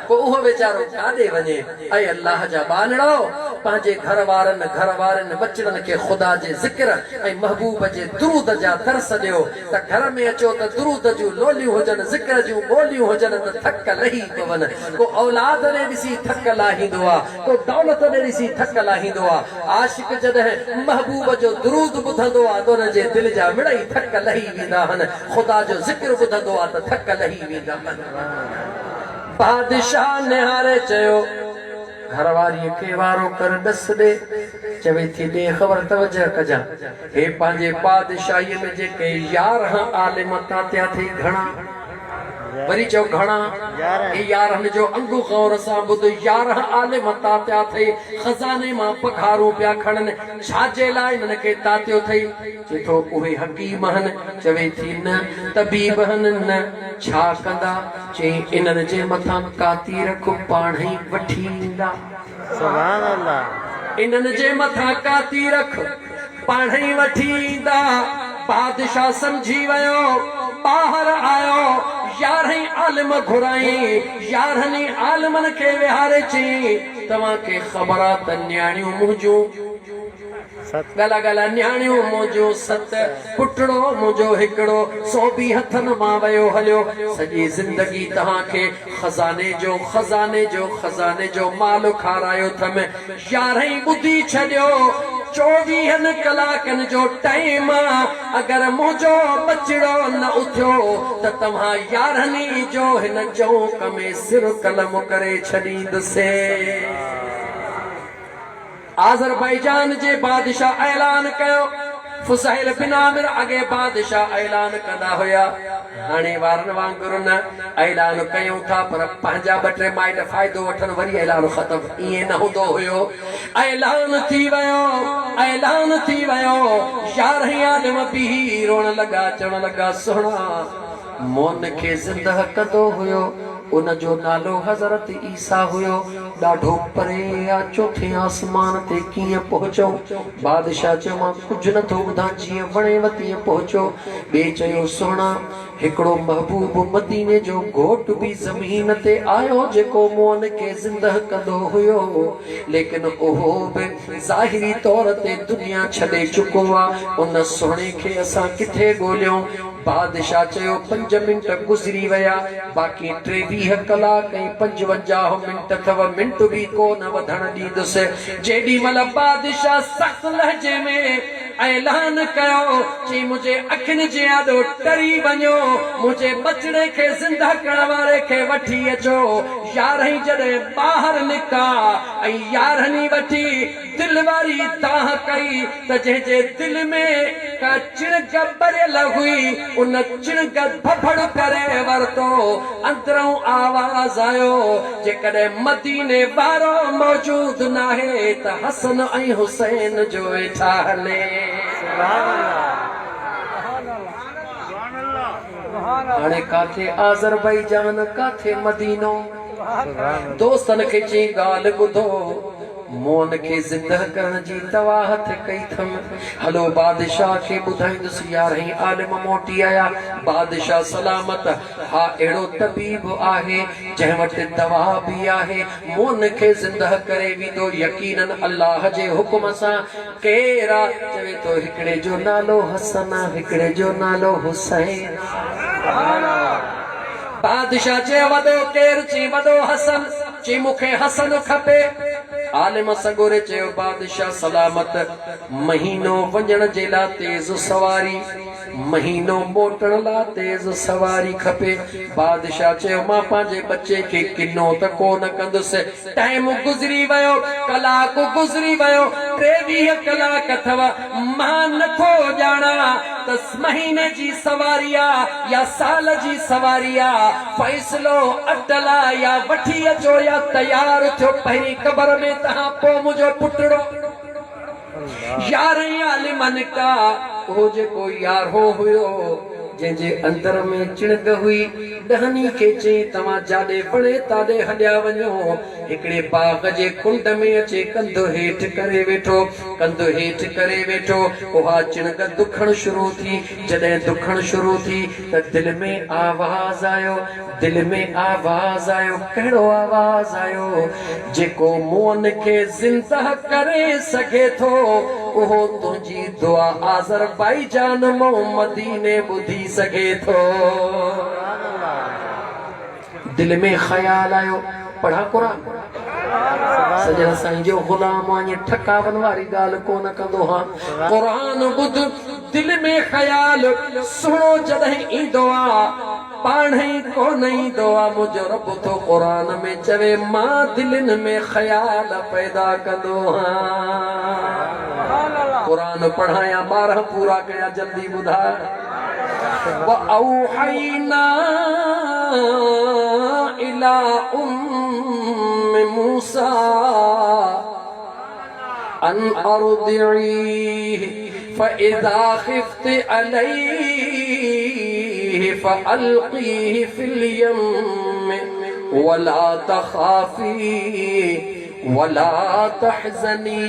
पोइ उहो वीचारो काॾे वञे ऐं अल्लाह जा बानड़ो पंहिंजे घर वारनि बचड़नि खे ख़ुदा जे ज़िक्र ऐं महबूब जे दुरूद जा दर्स ॾियो त घर में अचो त दुरूद जूं लोलियूं हुजनि ज़िक्र जूं ॿोलियूं हुजनि त थक लही पवनि को औलाद ॾे ॾिसी थक लाहींदो आहे को दौलत ॾे ॾिसी थक लाहींदो आहे आशिक जॾहिं महबूब जो दुरूद ॿुधंदो आहे त हुनजे दिलि जा मिड़ई थक लही वेंदा आहिनि ख़ुदा जो ज़िक्र ॿुधंदो आहे त थक लही वेंदा आहिनि बादशाह निहारे चयो घरवारीअ खे वारो कर ॾस ॾे चवे थी ॾे ख़बर तवजह कजां हे पंहिंजे बादशाहीअ में जेके 11 आलिम तात्या थी घणा वरी चओ घणा 11 जो अंगु गौर सां ॿुध 11 आलिम तात्या थई खज़ाने मां पघारूं पिया खणनि छाजे लाइ हिननि खे तातियो अथई चए थो उहे हकीम आहिनि चवे थी न तबीब आहिनि न छा कंदा चई इन्हनि जे मथां काती रख पाण ई वठी ईंदा सुभान अल्लाह इन्हनि जे मथां काती रख पाण ई वठी ईंदा बादशाह समझी वियो ॿाहिर आयो 11 आलिम घुराई 11 आलिमनि खे विहारे चई तव्हांखे ख़बर आहे त न्याणियूं मुंहिंजूं गला गला न्याणियूं मुंहिंजूं 7 पुटड़ो मुंहिंजो हिकिड़ो 120 हथनि मां वियो हलियो सॼी ज़िंदगी तव्हांखे खज़ाने जो माल खारायो अथमि 11 ॿुधी छॾियो 24 कलाकनि जो टाइम अगर मुंहिंजो बचड़ो न उथियो त तव्हां 11 जो हिन चौक में सिर कलम करे छॾींदुसि आज़रबाईजान जे बादशाह ऐलान कयो फुज़ैल बिन आमिर अगे बादशाह ऐलान कंदा हुया हाणे वारनि वांगुरु न ऐलान कयूं था पर पंहिंजा 2-3 माइट फ़ाइदो वठनि वरी ऐलान ख़तम ईअं न हूंदो हुयो ऐलान थी वियो 11 आलिम बि रोअण लॻा चवण लॻा सुहिणा मोन खे ज़िंदह कंदो हुयो उन जो नालो हज़रत ईसा हुयो ॾाढो परे आ चौथे आसमान ते कीअं पहुचो बादशाह चयो मां कुझु नथो ॿुधां जीअं वणेव तीअं पहुचो ॿिए चयो सुहिणा हिकिड़ो महबूब मदीने जो घोट बि ज़मीन ते आयो जेको मोन खे ज़िंदह कंदो हुयो लेकिन उहो बि ज़ाहिरी तौर ते दुनिया छॾे चुको आहे उन सुहिणे खे असां किथे ॻोल्हियूं बादशाह चयो 5 मिंट गुज़री विया बाक़ी 23 कलाक ऐं 55 मिंट अथव मिंट बि कोन वधण ॾींदुसि जेॾी महिल बादशाह सख़्त लहजे में ऐलान कयो चई मुंहिंजे अखियुनि जे आॾो टरी वञो मुंहिंजे बचड़े खे ज़िंदा करण वारे खे वठी अचो 11 जॾहिं ॿाहिरि निका ऐं 11 वठी दिलि वारी दाह कई त जंहिंजे दिलि में का चिणक भरियल हुई उन चिणक भभड़ करे वरतो अंदरों आवाज़ आयो जेकॾहिं मदीने वारो मौजूद नाहे त हसन ऐं हुसैन जो वेठा हले हाणे काथे आज़रबाईजान काथे मदीनो दोस्तनि खे चई ॻाल्हि ॿुधो मोन खे ज़िंदह करण जी तवा हथ कई थम हलो बादशाह खे ॿुधाईंदुसि 11 आलिम मोटी आया बादशाह सलामत हा अहिड़ो तबीब आहे जंहिं वटि दवा बि आहे मोन खे ज़िंदह करे वेंदो यकीनन अल्लाह जे हुकुम सां केरु चवे थो हिकिड़े जो नालो हसन हिकिड़े जो नालो हुसैन बादशाह चे वदो केर ची वदो हसन ची मुखे हसन खपे आलिम सगोरे चे बादशाह सलामत महीनो वंजण जे ला तेज सवारी महीनो मोटण ला तेज सवारी खपे बादशाह चे मां पांजे बच्चे के किनो त कोन कंदुस टाइम गुजरी वयो कलाक गुजरी वयो 23 कलाक अथवा मां नथो जाना तस महीने जी सवारिया या साल जी सवारिया फैसलो अटला या वठी अचो या तैयार थियो पहिरी कबर में तहां पो मुझो पुटड़ो यार आलिमन का ओ जे को यार हो हुयो जे अंदर में चिणग हुई दहनी के चे तवा जादे बड़े तादे हलिया वञो हिकड़े बाग जे कुंड में अचे कंधो हेठ करे वेठो ओहा चिणग दुखण शुरू थी जडे दुखण शुरू थी त दिल में आवाज आयो कहिड़ो आवाज आयो जेको मोन के जिंदा करे सके थो ओहो तुंहिंजी दुआ आज़रबाईजान मदीने बुधी सके थो दिल में ख्याल आयो पढ़ा कुरान सजन साईं जो गुलाम आए ठकावन वारी गाल कोन कंदो हां कुरान बुध दिल में ख्याल सुनो जदहि ईंदो आ पाणई कोन ईंदो आ मुंहिंजो रब तो कुरान में चवे मां दिलनि में ख्याल पैदा कंदो हां कुरान पढ़ाया 12 पूरा कया जल्दी बुधा व औहैना इला उम्म मूसा अन अर्दिई फइज़ा खिफ्ति अलैहि फअल्क़ीहि फिल यम्म वला तखाफी वला तहज़नी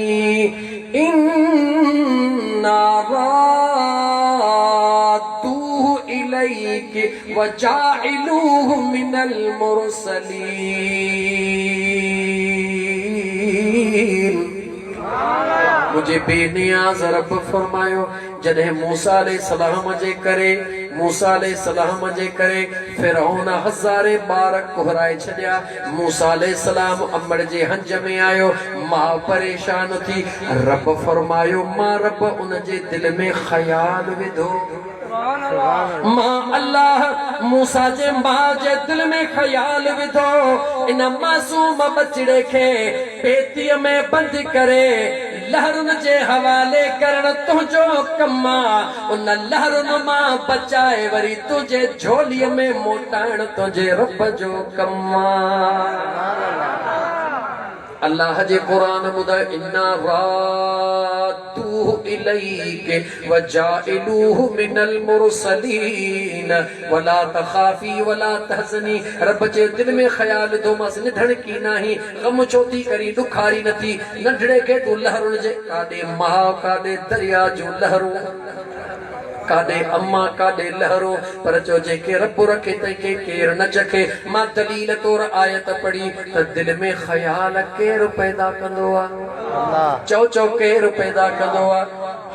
इन्ना राद्दूहु इलैकि व जाइलूहु मिनल मुरसलीन मुझे बेनियाज रब फरमायो जॾहिं मूसा अलैहिस्सलाम जे करे फिरौन हज़ारे बार कोहराए छॾिया मूसा अलैहिस्सलाम अमड़ जे हंज में आयो मां परेशान थी रब फरमायो मां रब उन जे दिल में ख्याल विधो मां अल्लाह मूसा जे मां जे दिल में ख्याल विधो इन मासूम बचड़े खे पेतीअ में बंद करे लहरुन जे हवाले करण तुझो कमा उन लहरुन मां बचाए वरी तुझे झोलीअ में मोटाइण तुझे रब जो कमा अल्लाह जे कुरान ॿुधाए इन्ना राद्दूहु इलैके व जाइलूहु मिनल मुरसलीन वला तखाफी वला तहज़नी रब जे दिल में ख्याल दो मस निधण की नाही गम छोती करी दुखारी नथी नंढड़े के तू लहरुन जे काडे महा काडे दरिया जो लहरू काडे अम्मा काडे लहरो पर जो जेके रब रखे तंहिंखे केर न चखे मां दलील तौर आयत पढ़ी त दिल में ख्याल केर पैदा कंदो आ चौ केर पैदा कंदो आ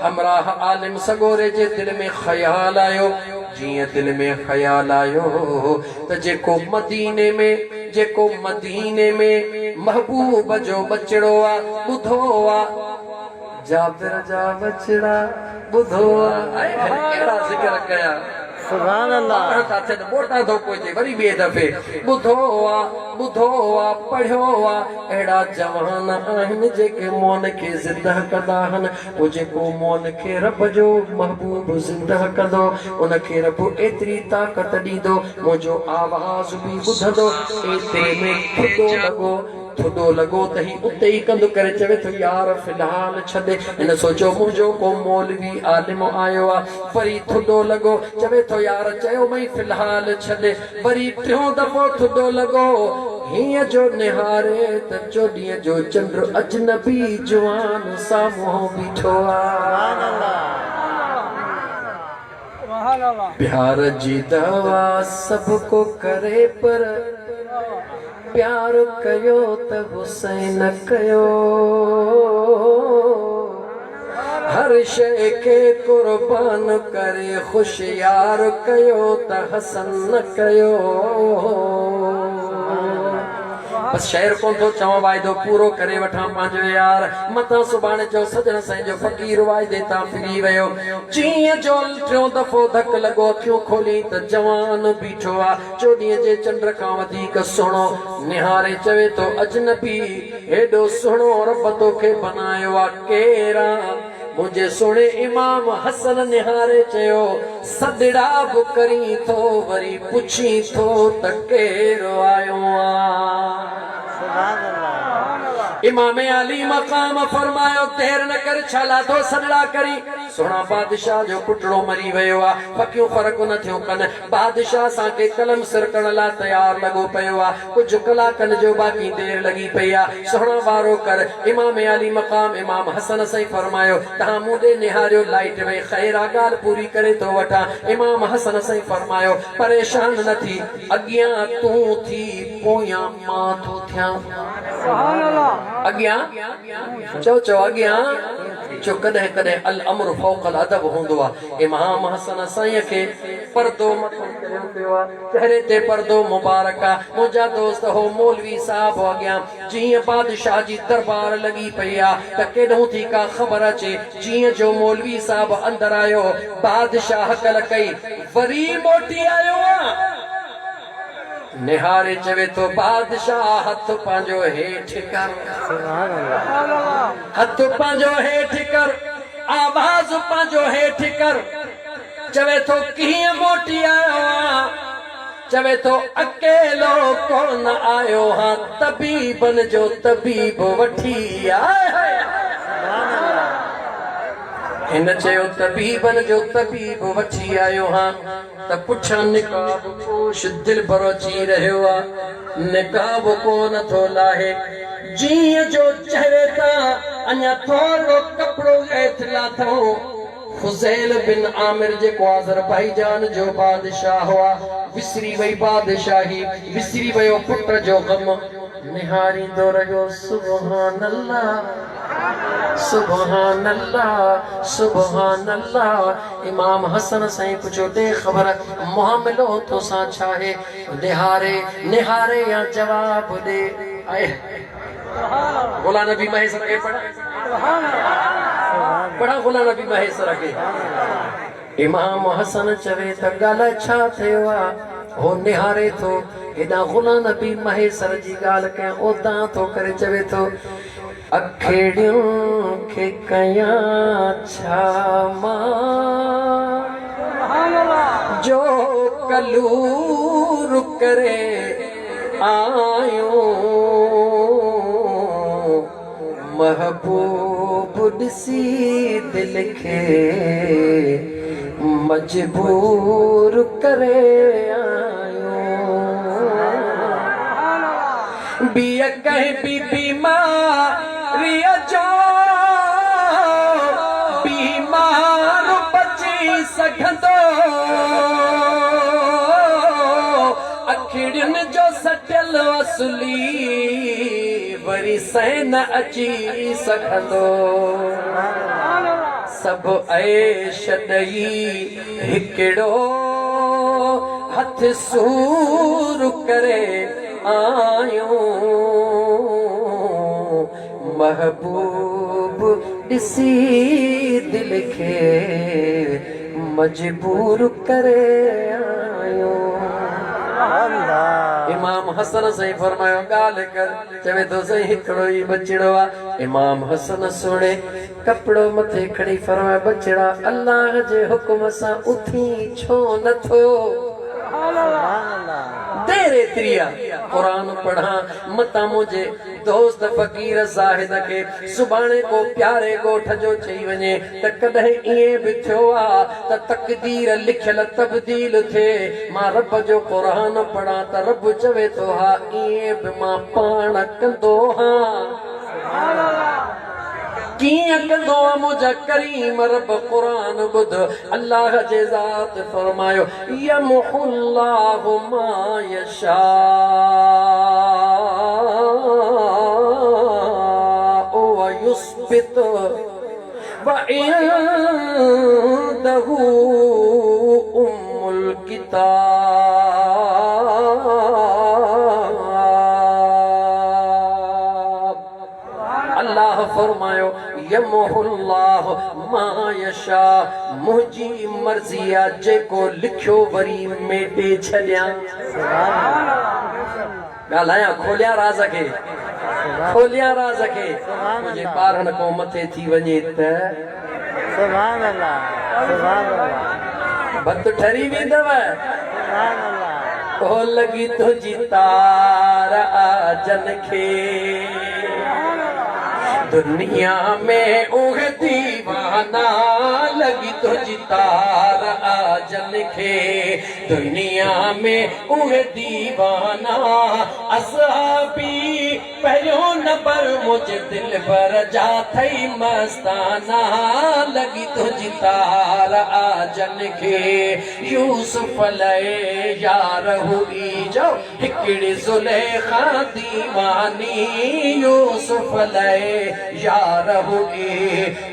हमराह आलिम सगोरे जे दिल में ख्याल आयो जीअं दिल में ख्याल आयो त जेको मदीने में महबूब जो बचड़ो आ ॿुधो आ जाबिर जा बचड़ा बुधो केड़ा जिक्र कया सुभान अल्लाह ताते मोटा दो कोई जे वरी बे दफे बुधो आ पढ़ियो आ एड़ा जवान आहिन जेके मोन के जिंदा कंदा हन ओ जेको मोन के रब जो महबूब जिंदा कंदो उन के रब एतरी ताकत दीदो मुजो आवाज भी बुधदो एते में थुदो लगो तही उते ही कंद करे चवे तो यार फिलहाल छदे इन सोचो मुझो को मौलवी आलिम आयो आ वरी थुदो लगो चवे तो यार चयो मई फिलहाल छदे वरी टियों दफो थुदो लगो हिय जो निहारे त चोडीअ जो चंद्र अजनबी जवान सामो बीठो आ प्यार जी दवा सबको करे पर प्यार कयो त हुसैन कयो हर हर शइ खे कुर्बान करे खुशियार कयो त हसन न कयो। बस शेर कोन थो चवां, वाइदो पूरो करे वठां पंहिंजो यार। मथां सुभाणे जो सजण साईं जो फ़क़ीर वाइदे तां फिरी वियो। जीअं जो टियों दफ़ो धक लॻो, अखियूं खोली त जवान बीठो आहे, चोॾींहं जे चंड खां वधीक सुहिणो। निहारे चवे थो अजनबी हेॾो सुहिणो रब तोखे बनायो आहे, केरु आहे? मुझे सुने इमाम हसन निहारे चयो, सदड़ा बि करी थो वरी पुछी थो त केरु आयो आहे। इमाम अली मकाम फरमायो, देर न कर, छाला थो सदड़ा करी? सोना बादशाह जो पुटड़ो मरी वियो आहे, पकियूं फर्क न थियूं कनि। बादशाह असांखे कलम सिर करण लाइ तयार लॻो पियो आहे, कुझु कलाकनि जो बाक़ी देर लॻी पई आहे। सोना वारो कर। इमाम अली मकाम इमाम हसन साईं फरमायो, तव्हां मूं ॾे निहारियो, लाइट में ख़ैर आहे, ॻाल्हि पूरी करे थो वठां। इमाम हसन साईं फरमायो, परेशान न थी, अॻियां तूं थी पोयां मां थो थियां। अॻियां चओ चओ अॻियां जो कॾहिं कॾहिं अल अमर फौकल अदब हूंदो आहे। इमाम हसन साईं खे पर्दो मथो करियो पियो आहे, चेहरे ते पर्दो मुबारक आहे। मुंहिंजा दोस्त हो मौलवी साहब अॻियां जीअं बादशाह जी दरबार लॻी पई आहे त केॾो थी का ख़बर अचे। जीअं जो मौलवी साहब अंदर आयो, बादशाह हकल कई, वरी मोटी आयो आहे। निहारे चवे तो बादशाह हथ पंहिंजो हेठि कर, हथ पंहिंजो हेठि कर, आवाज़ पंहिंजो हेठि कर। चवे तो कीअं मोटी आयो आहे? चवे तो अकेलो कोन आयो हां, तबीबन जो तबीब वठी आयो। हिन चयो तबीबन जो तबीब वठी आयो हां। त पुछां निकाब पोश दिल भरो अची रहियो आहे, निकाब कोन थो लाहे। जीअं जो चेहरे तां अञा थोरो कपिड़ो हेठि लाथो। फुज़ैल बिन आमिर जेको अज़रबैजान जो बादशाह हुआ, विसरी वई बादशाही, विसरी वियो पुट जो ग़म। निहारींदो रहियो, सुभान अल्लाह सुभान अल्लाह सुभान अल्लाह। इमाम हसन साईं पुछो, दे ख़बर मामिलो तोसां छा आहे? निहारे निहारे या जवाब दे। आए गुलाम नबी महेसर के पढ़ा पढ़ा गुलाम नबी महेसर के। इमाम हसन चवे त ॻाल्हि छा थियो आहे? हो निहारे थो, हेॾा गुलाम नबी महेसर जी ॻाल्हि कयां, ओतां थो करे चवे थो, अखेड़ियों खे कयां छा मां, जो कलूर करे आयो। महबूब ॾिसी दिल खे मजबूर करे आयो। बिय कहीं बीबी मारिया जो बीमार बची सघंदो, अखिड़ियुनि जो सटियल असुली वरी सहन अची सघंदो। सभु ऐश ॾेई हिकिड़ो हथ सूर करे आयो। महबूब ॾिसी दिल खे मजबूर करे आयो। इमाम हसन साईं फरमायो, ॻाल्हि कर। चवे तो साईं हिकिड़ो ई बचिड़ो आहे। इमाम हसन सुणे कपिड़ो मथे खणी फरमायो, बचिड़ा अल्लाह जे हुकुम सां उथी छो नथो? देर एतिरी आहे, क़ुरान पढ़ा। मतां मुंहिंजे दोस्त फ़क़ीर ज़ाहिद खे सुभाणे को प्यारे ॻोठ जो चई वञे त कॾहिं ईअं बि थियो आहे त तक़दीर लिखियल तब्दील थिए। मां रब जो क़ुरान पढ़ा त रब चवे थो, हा ईअं बि मां पाण कंदो हां। कीअं कंदो आहे मुंहिंजा करीम रब? क़ुरान ॿुध। अल्लाह जे ज़ात फरमायो, यमहुल्लाहु मा यशा व युस्बित वइंदहु उम्मुल किताब। अल्लाह फरमायो यमहुल्लाह मा यशा, मुझी मर्जी आ जेको लिखियो वरी मेटे छड्या। गालाया खोलिया राज खे, खोलिया राज खे, मुझे ॿारनि को मथे थी वञे त सुभान अल्लाह, सुभान अल्लाह, भत ठरी वेंदव। सुभान अल्लाह। ओ लगी तुझी तार आजन खे, दुनिया में उह दीवाना लगी तुझी तार आजन खे, दुनिया में उह दीवाना असहाबी पहिरियों नंबर मुझे दिल पर जा थई मस्ताना लगी तुझी तार आजन खे। यूसुफ लए यार हुई जो हिकड़ी जुलेखा दीवानी, यूसुफ लए यार हुई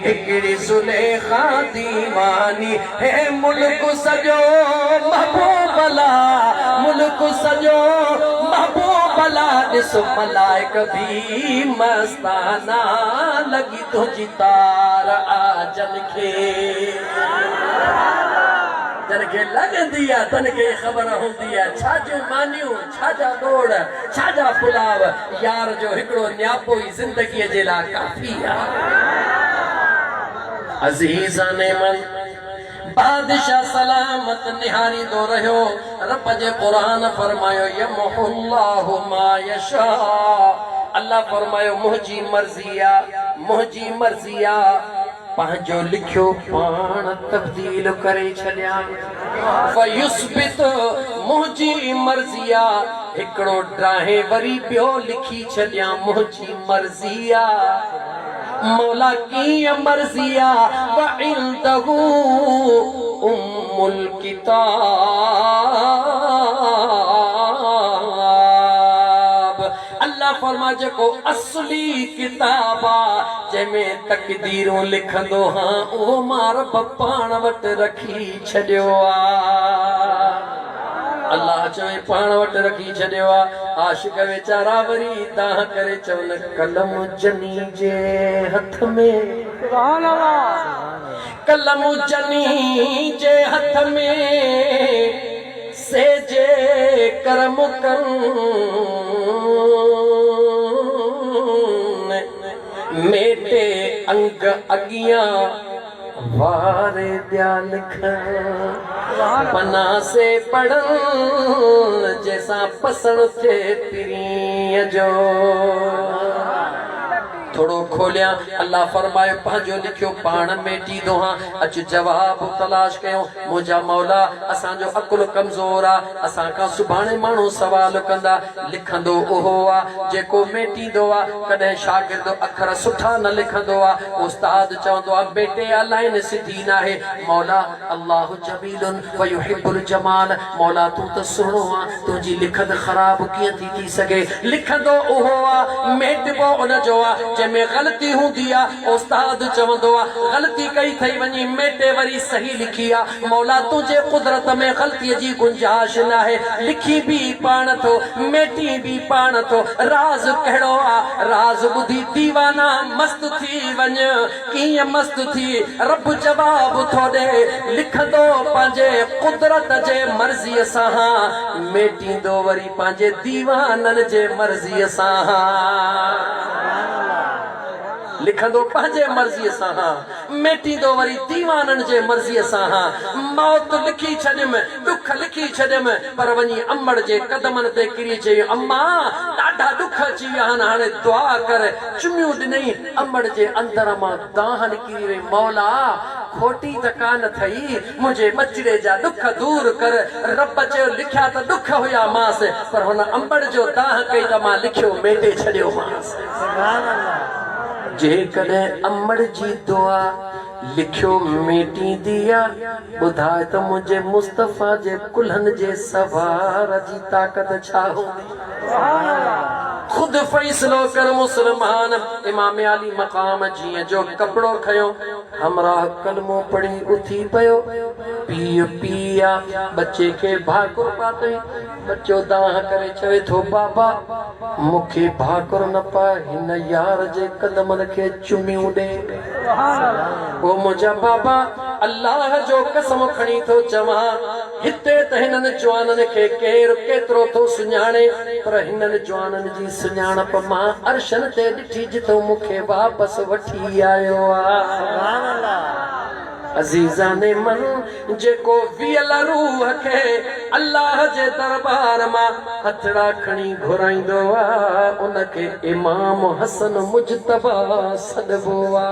हिकड़ी जुलेखा दीवानी। है मुल्क सजो महबूबला, मुल्क सजो महबूबला, ॾिस मलाइक भी मस्ताना लगी तुझी तार आजन खे। जन लगंदी आहे तन खे ख़बर हूंदी आहे छाजो मानियूं, छाजा दौड़, छाजा पुलाव, यार जो हिकिड़ो न्यापो ई ज़िंदगीअ जे लाइ काफ़ी आहे। अज़ीज़ाने मन बादशाह सलामत निहारी दो रहियो, रब जे क़ुरान फरमायो यमहुल्लाहु मा यशा। अल्लाह फरमायो मुंहिंजी मर्ज़ी आहे, मुंहिंजी मर्ज़ी आहे, पंहिंजो लिखियो पाण तब्दील करे छॾिया। फयुस्बित मुंहिंजी मर्ज़ी आहे, हिकिड़ो ड्राहे वरी ॿियो लिखी छॾिया मुंहिंजी मर्ज़ी आहे। मौला कीअं मर्ज़ी आहे, वइंदहु उम्मुल किताब। अल्लाह फरमा जेको असली किताब आहे, जंहिंमें तकदीरूं लिखंदो हाँ, उहो मां रब पाण वटि रखी छॾियो आहे। अल्लाह चवे पाण वटि रखी छॾियो आहे। आशिक वीचारा वरी दाह करे चवनि कलम जनी जे हथ में, सुभान अल्लाह, कलम जनी जे हथ में, से जे करम कन मेटे अंग अगियां वारे दिया लिखन, पना से पढ़न जैसा पसंद थे पीरीअ जो। थोड़ो खोलिया अल्लाह फरमाए पंहिंजो लिखियो पाण मेटी दो हाँ। अच जवाब तलाश कयो मुझा मौला, असांजो अकुल कमज़ोर आ, असां खां सुभाणे माण्हू सवाल कंदा। लिखंदो उहो आ जेको मेटींदो आ। कॾहिं शागिर्द अखर सुठा न लिखंदो आ, उस्ताद चवंदो आ बेटे आ लाइन सिधी न आहे। मौला अल्लाह जमीलुन व युहिब्बुल जमाल, मौला तू त सुहिणो आ, तुंहिंजी लिखत ख़राब कीअं थी सघे। लिखंदो उहो आ, मेटबो उन जो आ में गलती हूंदी आ। उस्ताद चवंदो आ गलती कई थई वञी मेटे वरी सही लिखी आ। मौला तुझे कुदरत में गलती जी गुंजाइश न आहे। लिखी भी पाण थो, मेटी भी पाण थो। राज कहिड़ो आ, राज ॿुधी दीवाना मस्त थी वञ। कीअं मस्त थी, रब जवाब थो ॾे। लिखंदो पंहिंजे कुदरत जे मर्ज़ीअ सां, मेटींदो वरी पंहिंजे दीवाननि जे मर्ज़ीअ सां। लिखंदो पंहिंजे मर्ज़ीअ सां, मेटींदो वरी दीवाननि जे मर्ज़ीअ सां। मौत लिखी छॾियमि, दुख लिखी छॾियमि, पर वञी अमड़ जे कदमनि ते किरी चई अम्मा ॾाढा दुख अची विया आहिनि, हाणे दुआ कर। चुमियूं ॾिनई, अमड़ जे अंदर मां दाह निकिरी वई। मौला खोटी त कान थई, मुंहिंजे बचड़े जा दुख दूर कर। रब चयो लिखिया त दुख हुया मांसि, पर हुन अमड़ जो दाह कई त मां लिखियो मेटे छॾियो मांसि। जेकॾहिं अमड़ जी दुआ लिखियो मेटींदी आ, ॿुधाए त मुंहिंजे मुस्तफ़ा जे कुल्हनि जे सवार जी ताक़त छा हूंदी। खुद फैसलो कर मुसलमान। इमाम अली मकाम जीअं जो कपिड़ो खयो, हमरा कलमो पढ़ी उथी पयो पीउ पिया बच्चे के भाकुर पाते बच्चो दाह करे चवे थो बाबा मुखे भाकुर न पा हिन यार जे कदमन के चुमियूं दे ओ मुझा बाबा अल्लाह जो कसम खणी थो चवा हिते त हिनन जवानन के केर केतरो थो सुञाणे पर हिनन जवानन जी सुञाणप मां अर्शन ते ॾिठी जितो मुखे वापस वठी आयो आ अजीजा ने मन जेको वियल रूह के अल्लाह जे दरबार मां हथड़ा खणी घुराईंदो आ उनके इमाम हसन मुजतबा सॾबो आ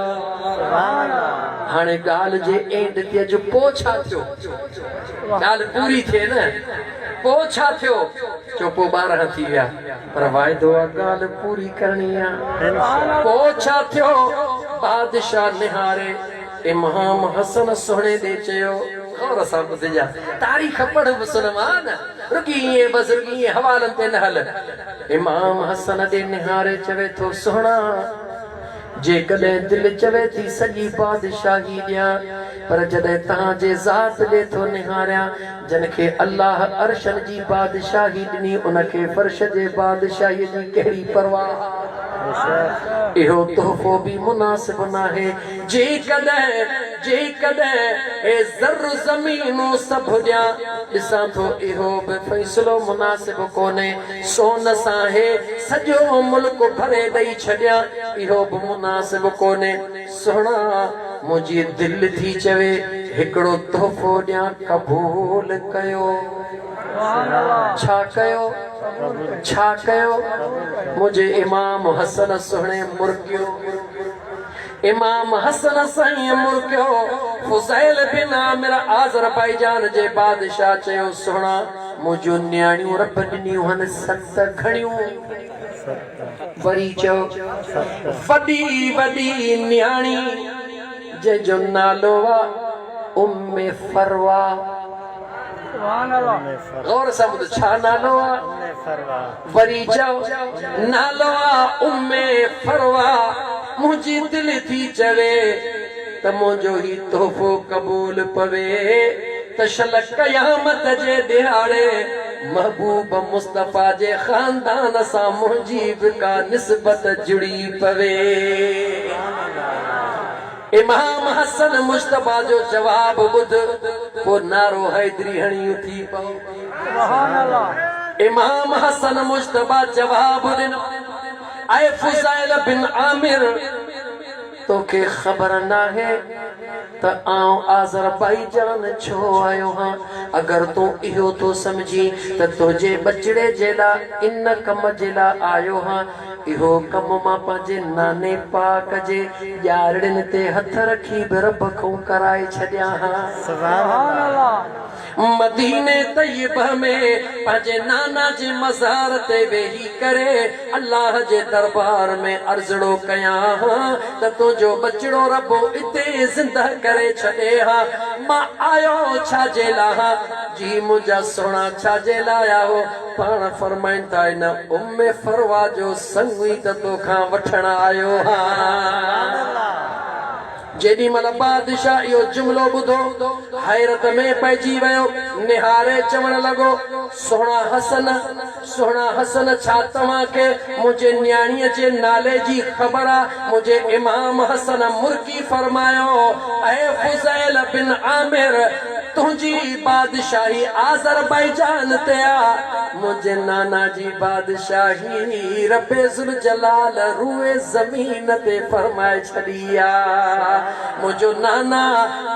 हाणे ॻाल्हि जे एंड ते अॼु पोइ छा थियो ॻाल्हि पूरी थिए न पोइ छा थियो चो पोइ 12 थी विया पर वाइदो आहे ॻाल्हि पूरी करणी आहे पोइ छा थियो बादशाह निहारे इमाम हसन सुहिणे दे चयो और सां ॿुधजा तारीख़ पढ़ मुसलमान रुकी ये बस रुकी ये हवालन ते न हल इमाम हसन दे निहारे चवे थो सुहिणा जे कॾहिं दिल चवे थी सॼी बादशाही ॾियां पर जॾहिं तव्हांजे ज़ात ॾे थो निहारियां जन खे अल्लाह अर्शन जी बादशाही ॾिनी उनखे फर्श जे बादशाही जी कहिड़ी परवाह इहो तोहफ़ो भी मुनासिब नाहे जे कॾहिं ए ज़र ज़मीनूं सभु ॾियां ॾिसां थो इहो बि फ़ैसिलो मुनासिब कोन्हे सोन सां हे सॼो मुल्क भरे ॾेई छॾियां इहो बि मुनासिब कोन्हे सुहिणा मुंहिंजी दिलि थी चवे हिकिड़ो तोहफ़ो ॾियां क़बूल कयो छा कयो मुझे इमाम हसन सुहिणे मुर्कियो इमाम हसन साईं मुर्कियो फुज़ैल बिन आमिर आज़रबाईजान जे बादशाह चयो सुहिणा मुंहिंजूं न्याणियूं रब ॾिनियूं हन 7 घणियूं वरी चयो वॾी न्याणी जंहिंजो नालो आहे उम्मे फरवा गौर सां ॿुध छा नालो आहे वरी चओ नालो आहे उम्मे फरवा मुंहिंजी दिलि थी चवे त मुंहिंजो ही तोहफ़ो क़बूल पवे त शल क़यामत जे ॾिहाड़े महबूब मुस्तफ़ा जे ख़ानदान सां मुंहिंजी बि का निस्बत जुड़ी पवे इमाम हसन मुस्तफा जो जवाब ॿुध पोइ नारो हैदरी हणी उथी पओ इमाम हसन मुस्तफा जवाब ॾिनो ऐं फुज़ैल बिन आमिर तोखे ख़बर नाहे त आऊं आज़रबाईजान छो आयो हां अगर तूं इहो तो समझी त तुंहिंजे बचड़े जे लाइ इन कम जे लाइ आयो हां इहो कम मां पंहिंजे नाने पाक जे ॼारड़िन ते हथ रखी बि रब खां कराए छॾियां हां सुभान अल्लाह मदीने तैयब में पंहिंजे नाना जे मज़ार ते वेही करे अल्लाह जे दरबार में अर्ज़ड़ो कयां हां त तुंहिंजो बचड़ो रब इते ज़िंदा करे छॾे हां मां आयो छा जे लाइ जी मुंहिंजा सोना छा जे लाइ आयो पाण फरमाइनि था इन उम्मे फरवा जो संग हुई त तोखां वठण आयो हां जेॾी महिल बादशाह इहो जुमिलो ॿुधो हैरत में पइजी वियो निहारे चवण लॻो सुहिणा हसन छा तव्हांखे मुंहिंजे न्याणीअ जे नाले जी ख़बर आहे मुंहिंजे इमाम हसन मुर्की फरमायो ऐं फुज़ैल बिन आमिर तुंहिंजी बादशाही आज़रबाईजान ते आ मुंहिंजे नाना जी बादशाही रब्बे ज़ुल जलाल रूए ज़मीन ते फरमाए छॾी आ मुंहिंजो नाना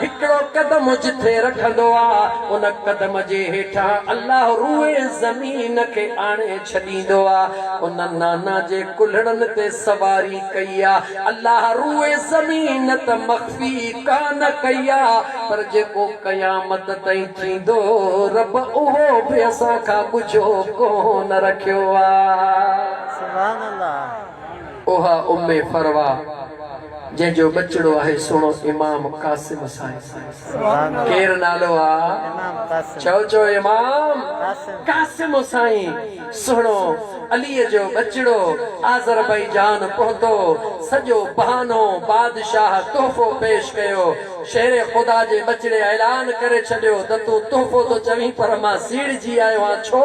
हिकिड़ो कदम जिथे रखंदो आहे उन कदम जे हेठां अल्लाह रूए ज़मीन खे आणे छॾींदो आहे उन नाना जे कुल्हड़नि ते सवारी कई आहे अल्लाह रूए ज़मीन त मख़फ़ी कान कई आहे पर जेको क़यामत ताईं थींदो रब उहो बि असां खां कुझु कोन रखियो आहे सुभान अल्लाह उहा उम्मे फरवा जंहिंजो बचड़ो आहे सुहिणो इमाम कासिम साईं केरु नालो आहे चओ इमाम कासिम साईं सुहिणो अली जो बचड़ो आज़रबैजान पहुतो सजो बहानो बादशाह तोहफो पेश कयो शेर खुदा जे बचड़े ऐलान करे छडियो त तू तोहफो तो चवी पर मां सीड़ जी आयो आ छो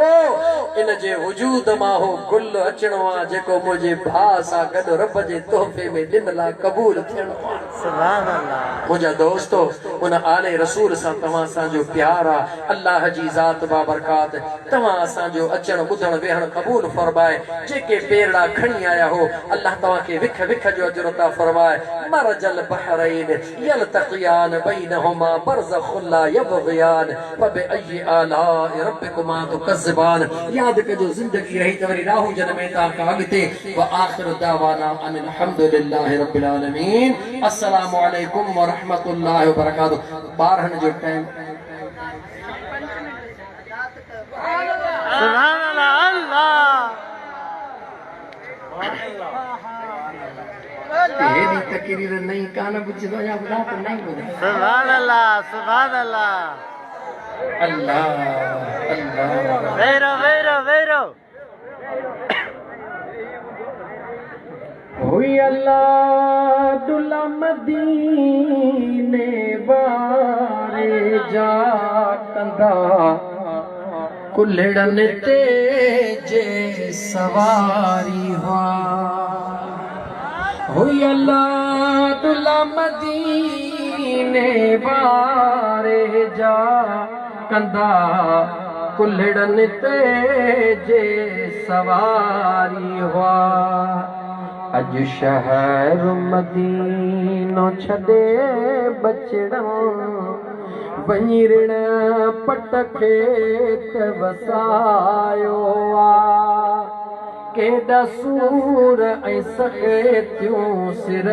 इन जे वजूद मां हो गुल अचणो आ जेको मुझे भा सा गड रब जे तोहफे में दिनला कबूल थियणो आ सुभान अल्लाह मुझा दोस्तो उन आले रसूल सा तवा सा जो प्यारा अल्लाह जी जात बाबरकात तवा सा जो अचण बुधण वेहण कबूल फरमाए जेके पेरड़ा खणी आया हो अल्लाह तवा के विख विख जो अजर अता फरमाए मरजल बहरैन यल्तक़ियान बैनहुमा बरज़ख़ ला यबग़ियान फबिअय्यि आलाइ रब्बिकुमा तुकज़्ज़िबान याद कजो जिंदगी रही त वरी राहु जन में ता का अगते व आखिर दावाना अनिल हम्दुलिल्लाहि रब्बिल आलमीन अस्सलामु अलैकुम व रहमतुल्लाहि व बरकातहू 12 जो टाइम सुभान अल्लाह अल्लाह हेडी तकरीर नहीं कान बुझदो या बुधा तो नहीं बुधा सुभान अल्लाह सुभान अल्लाह अल्लाह अल्लाह वेरो वेरो वेरो हुई अल्लाह दुला मदीने बारे जा कंदा कुल्हड़न ते जे सवारी हुआ हुई अल्लाह दुला मदीने बारे जा कंदा कुल्हड़न ते जे सवारी हुआ अज शहर मदीनो छदे बचड़ो वञिण पट खेत वसायो आ केॾा सूर ऐं सखेतियूं सिर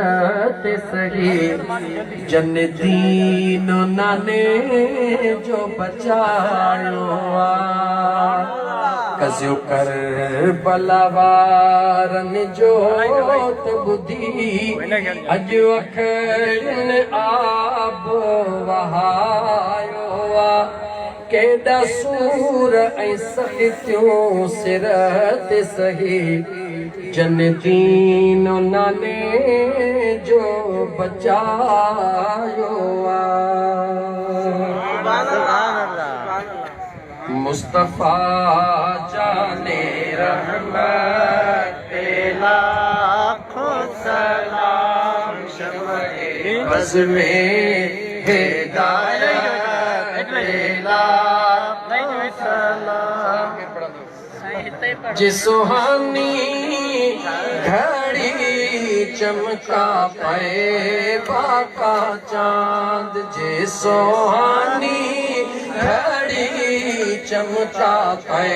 ते सही जन दीन नाने जो बचायो आ कज़ियो कर बलावारन जो त बुधी अॼु अखड़ियुनि आब वहायो आ केॾा सूर ऐं सख़्तियूं सिर ते सही जन दीन नाने जो बचायो आ मुस्तफा जाने रहमत लाखों सलाम शमए बज़ में हिदायत लाखों सलाम जे सुहानी घड़ी चमका पे बाका चांद जे सुहानी घड़ी चमका पे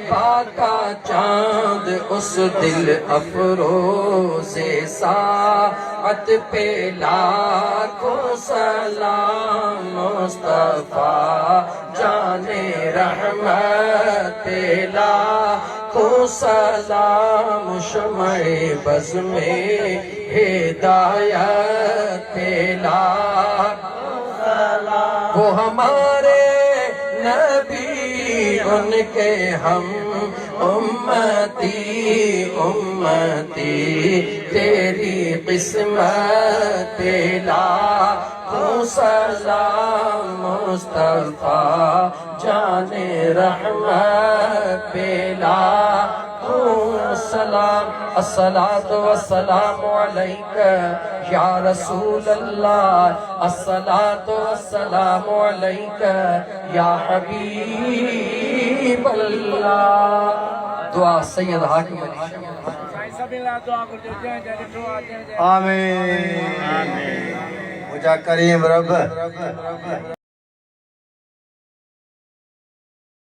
बाका चांद उस दिल अफरोज़े साअत पे लाखों सलाम मुस्तफा जाने रहमत लाखों सलाम शमए बज़ में हिदायत लाखों सलाम वो हमारे नबी उनके हम उम्मती उम्मती तेरी किस्मत लाखों सलाम मुस्तफा जाने रहमत लाखों सलाम अस्सलातु वस्सलामु अलैका या रसूल अल्लाह अस्सलातु वस्सलामु अलैका या हबीब अल्लाह दुआ सैयद हाकिम आमीन मुझा करीम रब